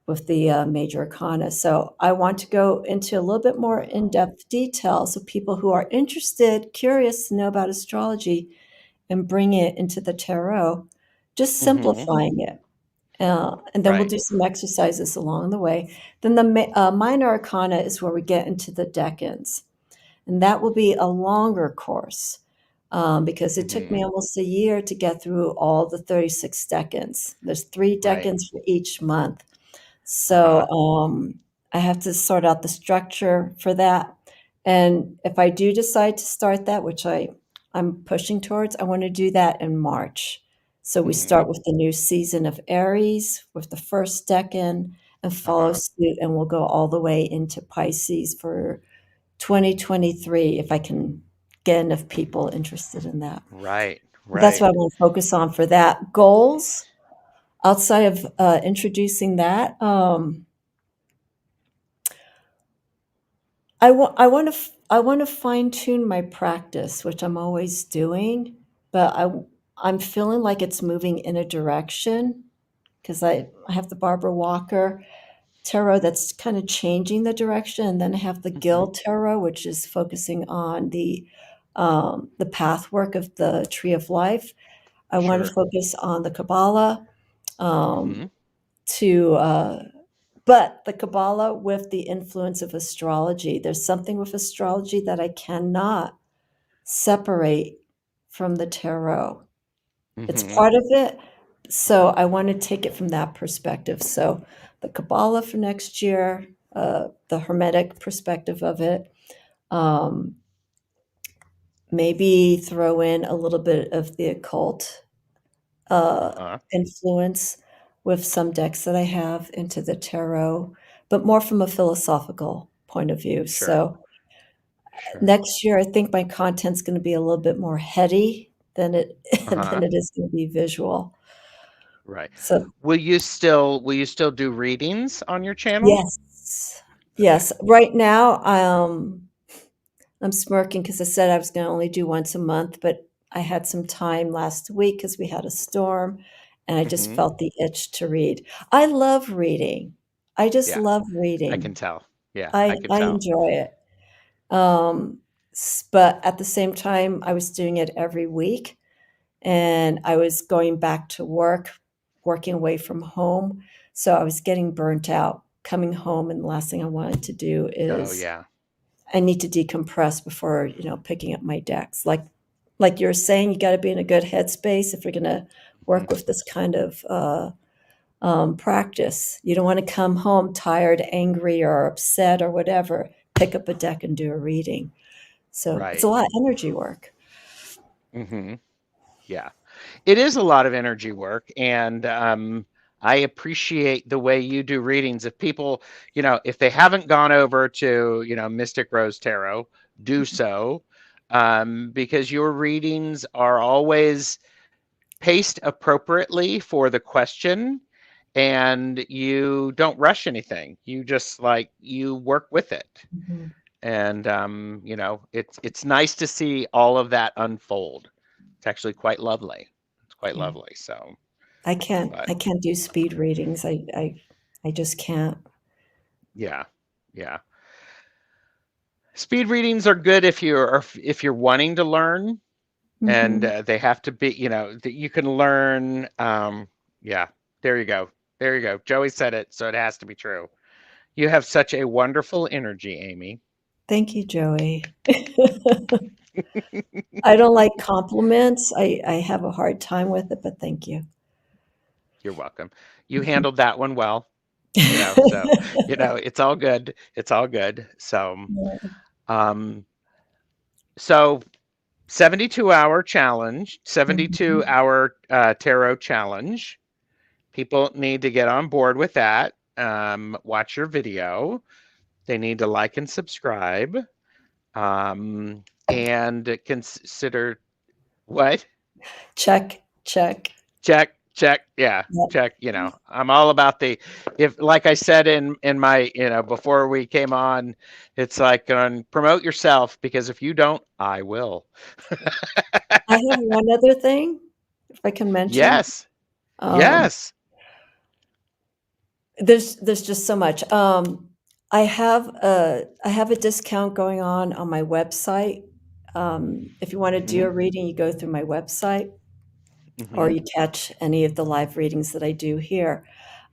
with the major arcana. So I want to go into a little bit more in-depth detail so people who are interested, curious to know about astrology and bring it into the tarot, just Mm-hmm. simplifying it. And then we'll Right. do some exercises along the way. Then the minor arcana is where we get into the decans. And that will be a longer course because it took Mm-hmm. me almost a year to get through all the 36 decans. There's 3 decans Right. for each month. So Uh-huh. I have to sort out the structure for that. And if I do decide to start that, which I'm pushing towards, I want to do that in March. So we Mm-hmm. start with the new season of Aries with the first decan and follow Uh-huh. suit, and we'll go all the way into Pisces for 2023 if I can get enough people interested in that. Right. That's Right. what I want to focus on for that. Goals outside of introducing that. I want to fine tune my practice, which I'm always doing, but I'm feeling like it's moving in a direction because I have the Barbara Walker tarot that's kind of changing the direction, and then I have the Mm-hmm. Gill tarot, which is focusing on the path work of the tree of life. I want to Sure. focus on the Kabbalah Mm-hmm. um, to but the Kabbalah with the influence of astrology. There's something with astrology that I cannot separate from the tarot. It's Mm-hmm. part of it, so I want to take it from that perspective. So the Kabbalah for next year, the Hermetic perspective of it, um, maybe throw in a little bit of the occult Uh-huh. influence with some decks that I have into the tarot, but more from a philosophical point of view. Sure. So Sure. next year, I think my content's going to be a little bit more heady than it Uh-huh. than it is going to be visual. Right. So Will you still do readings on your channel? yes, Okay. yes. Right now, I'm smirking because I said I was going to only do once a month, but I had some time last week because we had a storm, and I just Mm-hmm. felt the itch to read. I love reading. I just Yeah, love I can reading. tell. Yeah, I I can I tell. enjoy it. But at the same time, I was doing it every week, and I was going back to work, working away from home. So I was getting burnt out coming home, and the last thing I wanted to do Oh is yeah. I need to decompress before, picking up my decks. Like you're saying, you got to be in a good headspace if you're going to Mhm. work with this kind of practice. You don't want to come home tired, angry, or upset, or whatever. Pick up a deck and do a reading. So it's a Right. lot of energy work. Hmm. Yeah. It is a lot of energy work, and I appreciate the way you do readings. If people, if they haven't gone over to, Mystic Rose Tarot, do so, because your readings are always paced appropriately for the question, and you don't rush anything. You just like you work with it. Mhm. And it's nice to see all of that unfold. It's actually quite lovely. It's quite Yeah. lovely. So, I can't but I can't do speed readings. I just can't. yeah, yeah. Speed readings are good if you're wanting to learn, and Mhm. they have to be, that you can learn. Yeah, there you go. There you go. Joey said it, so it has to be true. You have such a wonderful energy, Aimee. Thank you, Joey. I don't like compliments. I have a hard time with it, but thank you. You're welcome. You handled that one well, so it's all good. It's all good. Um, so 72-hour challenge, Mhm. 72-hour tarot challenge. People need to get on board with that. Watch your video. They need to like and subscribe. And consider what? Check, check. Check, check, yeah, Yep. check. I'm all about if, like I said in my, before we came on, it's like promote yourself, because if you don't, I will. I have one other thing, if I can mention. Yes, Um, yes. there's just so much. I have a discount going on my website. If you want to do Mm-hmm. a reading, you go through my website, or Mm-hmm. you catch any of the live readings that I do here.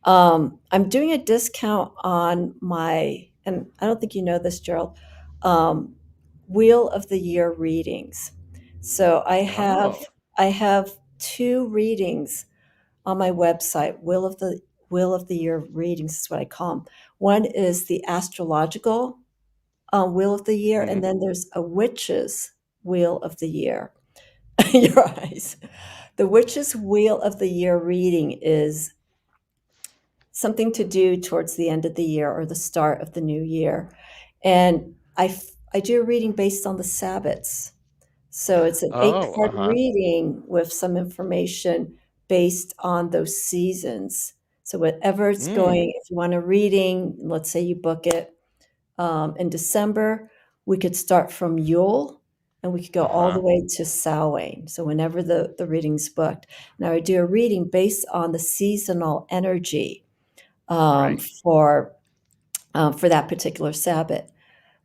I'm doing a discount on my, and I don't think you know this, Gerald, um, Wheel of the Year readings. So Oh. I have two readings on my website. Wheel of the Year readings is what I call them. One is the astrological Wheel of the Year, Mm-hmm. and then there's a witch's Wheel of the Year. Your eyes. The witch's Wheel of the Year reading is something to do towards the end of the year or the start of the new year. And I do a reading based on the Sabbats. So it's an Oh, 8 card uh-huh. reading with some information based on those seasons. So whatever it's Mm. going, if you want a reading, let's say you book it in December, we could start from Yule and we could go all the Uh-huh. way to Samhain. So whenever the reading's booked. Now I do a reading based on the seasonal energy um, Right. for for that particular Sabbath.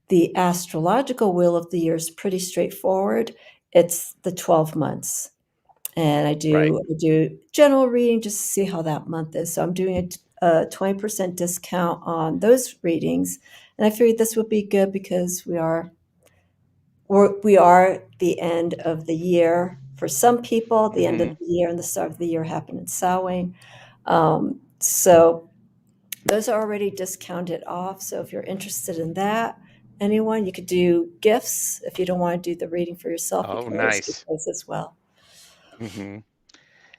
The astrological wheel of the year is pretty straightforward. It's the 12 months. And Right. I do general reading just to see how that month is. So I'm doing a 20% discount on those readings. And I figured this would be good because we are the end of the year. For some people, the end of Mm-hmm. the year and the start of the year happen in Samhain. So those are already discounted off. So if you're interested in that, anyone, you could do gifts. If you don't want to do the reading for yourself, you Oh, can always do nice. those as well. Mm-hmm.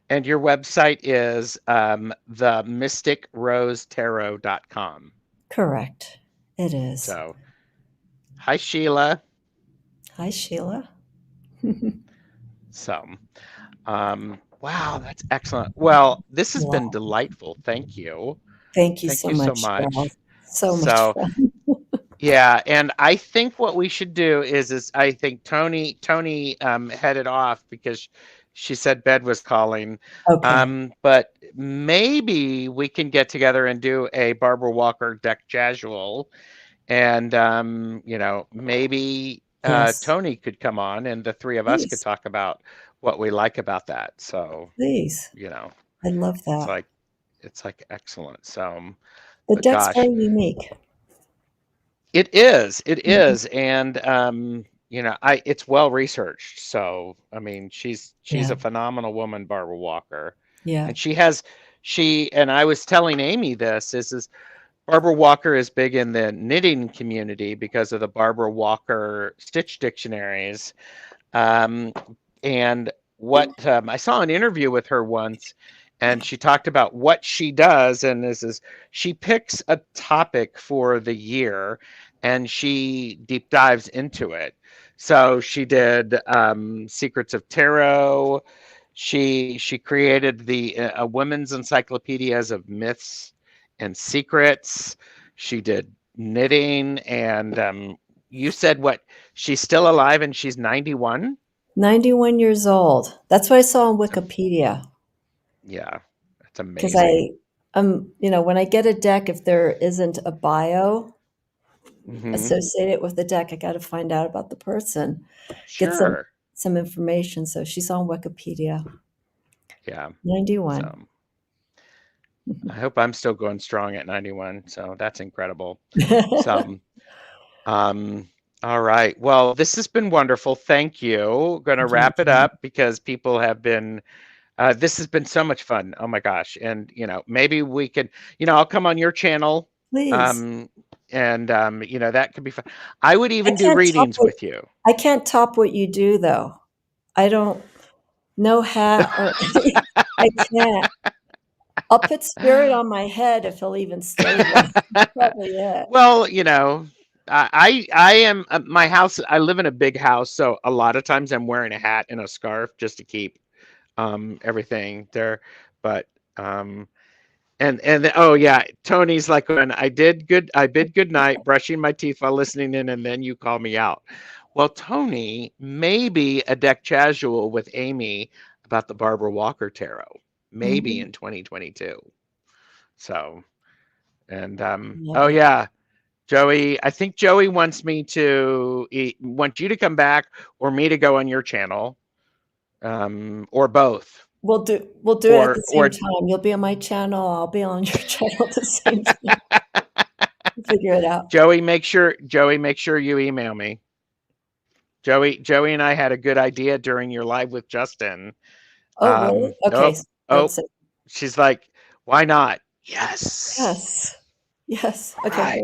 And your website is themysticrosetarot.com. Correct. It is. So, hi, Sheila. Hi, Sheila. So, wow, that's excellent. Well, this has been Yeah. delightful. Thank you. Thank you Thank so you so much, Gerald. much. So much So, fun. yeah, and I think what we should do is I think Tony headed off because she said bed was calling. Okay. But maybe we can get together and do a Barbara Walker deck casual, and maybe Yes. Tony could come on, and the three of us could Please. talk about what we like about that. So, Please. you know, I love it's that. like it's like excellent. So, The but deck's gosh, very unique. it Mhm. is, and I it's well researched. So, I mean, she's Yeah. a phenomenal woman, Barbara Walker, Yeah. and and I was telling Aimee this is Barbara Walker is big in the knitting community because of the Barbara Walker Stitch dictionaries. Um, and what I saw an interview with her once, and she talked about what she does. And this is, she picks a topic for the year and she deep dives into it. So she did Secrets of Tarot. She created the a women's encyclopedias of myths and secrets. She did knitting, and you said what? She's still alive and she's 91. 91 years old. That's what I saw on Wikipedia. Yeah, that's Because amazing. when I get a deck, if there isn't a bio Hmm. associated with the deck, I got to find out about the person, get Sure. some information. So she's on Wikipedia. Yeah. 91. So I hope I'm still going strong at 91. So that's incredible. So, um, all right. Well, this has been wonderful. Thank you. Going to You wrap it too. up because people have been, this has been so much fun. Oh my gosh. And, maybe we could, I'll come on your channel. Please. Um, and, that could be fun. I would even do readings with you. I can't top what you do though. I don't know how or I can't. I'll put spirit on my head if he'll even stay there. That's probably it. Well, I am my house. I live in a big house, so a lot of times I'm wearing a hat and a scarf just to keep everything there. But um, and oh yeah, Tony's like when I bid good night, brushing my teeth while listening in, and then you call me out. Well, Tony, maybe a deck casual with Aimee about the Barbara Walker tarot, maybe Mhm. in 2022. So and Love oh it. yeah, Joey, I think Joey wants want you to come back or me to go on your channel, or both, We'll do it at the or same time. You'll be on my channel, I'll be on your channel at the same time. We'll figure it out. Joey, make sure you email me. Joey and I had a good idea during your live with Justin. Oh, really? Okay, Oh, good, oh, so she's like, why not? Yes. yes. Yes. Okay, Right.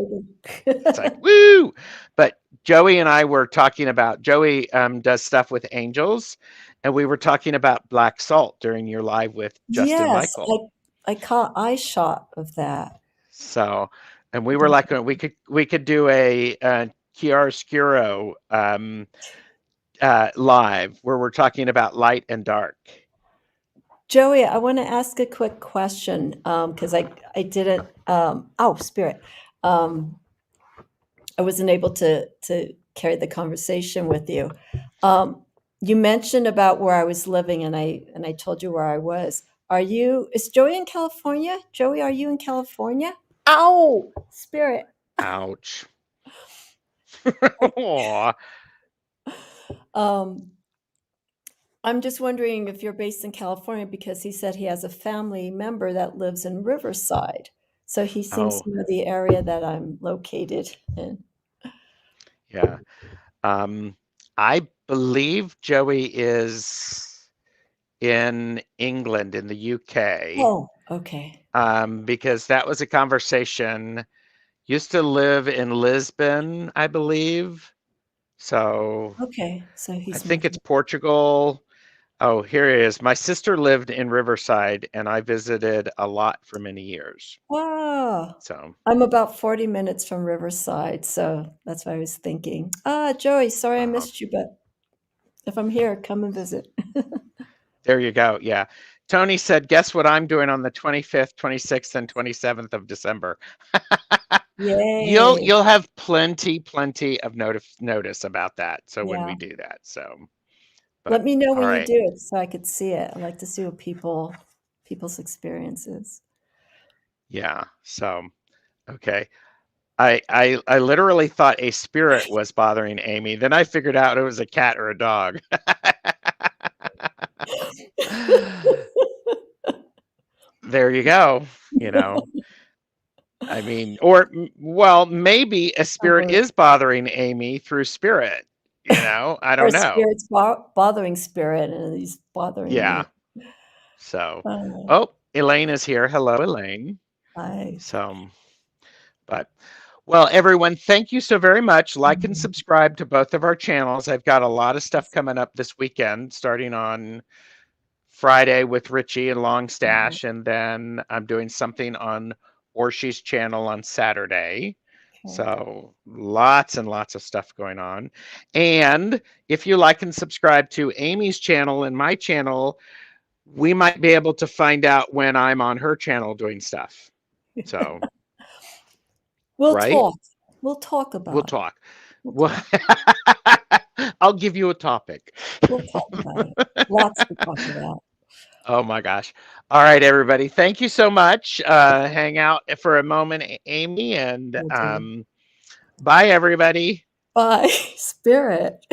very It's like, good. woo! But Joey and I were talking about, Joey does stuff with angels, and we were talking about black salt during your live with Justin Yes, Michael. I caught eye shot of that. So, and we I were didn't like, we could do a chiaroscuro live where we're talking about light and dark. Joey, I wanna ask a quick question, because I didn't, spirit. Um, I wasn't able to carry the conversation with you. Um, you mentioned about where I was living, and I told you where I was. Is Joey in California? Joey, are you in California? Ow! Spirit. Ouch. Aw. Um, I'm just wondering if you're based in California because he said he has a family member that lives in Riverside. So he seems Oh, to know the area that I'm located in. yeah. Um, I believe Joey is in England, in the UK, Oh, okay. because that was a conversation. Used to live in Lisbon, I believe. So Okay. So I he's think moved. it's Portugal. Oh, here it is. My sister lived in Riverside, and I visited a lot for many years. Wow. So, I'm about 40 minutes from Riverside, so that's why I was thinking. Joey, sorry I uh, missed you, but if I'm here, come and visit. there you go. Yeah. Tony said, guess what I'm doing on the 25th, 26th, and 27th of December. You'll Yay. you'll have plenty of notice about that. So when we Yeah. do that. So, but Let me know all when you right. do it so I could see it. I like to see what people's experiences. Yeah. So, okay. I literally thought a spirit was bothering Aimee. Then I figured out it was a cat or a dog. There you go. You know, I mean, well, maybe a spirit Or is bothering Aimee through spirit. I or don't know. spirit's bothering spirit and he's bothering Yeah. me. So, Uh, oh, Elaine is here. Hello, Elaine. I So, but well, everyone, thank you so very much. Like and subscribe to both of our channels. I've got a lot of stuff coming up this weekend, starting on Friday with Richie and Mhm. Longstash, and then I'm doing something on Orshi's channel on Saturday. Okay. So lots and lots of stuff going on. And if you like and subscribe to Aimee's channel and my channel, we might be able to find out when I'm on her channel doing stuff. So, We'll right? talk. We'll talk We'll about it. talk. We'll Well, talk. I'll give you a topic. We'll talk about it. Lots to talk about. Oh my gosh. All right, everybody. Thank you so much. Hang out for a moment, Aimee, and We'll do. bye, everybody. Bye, Spirit.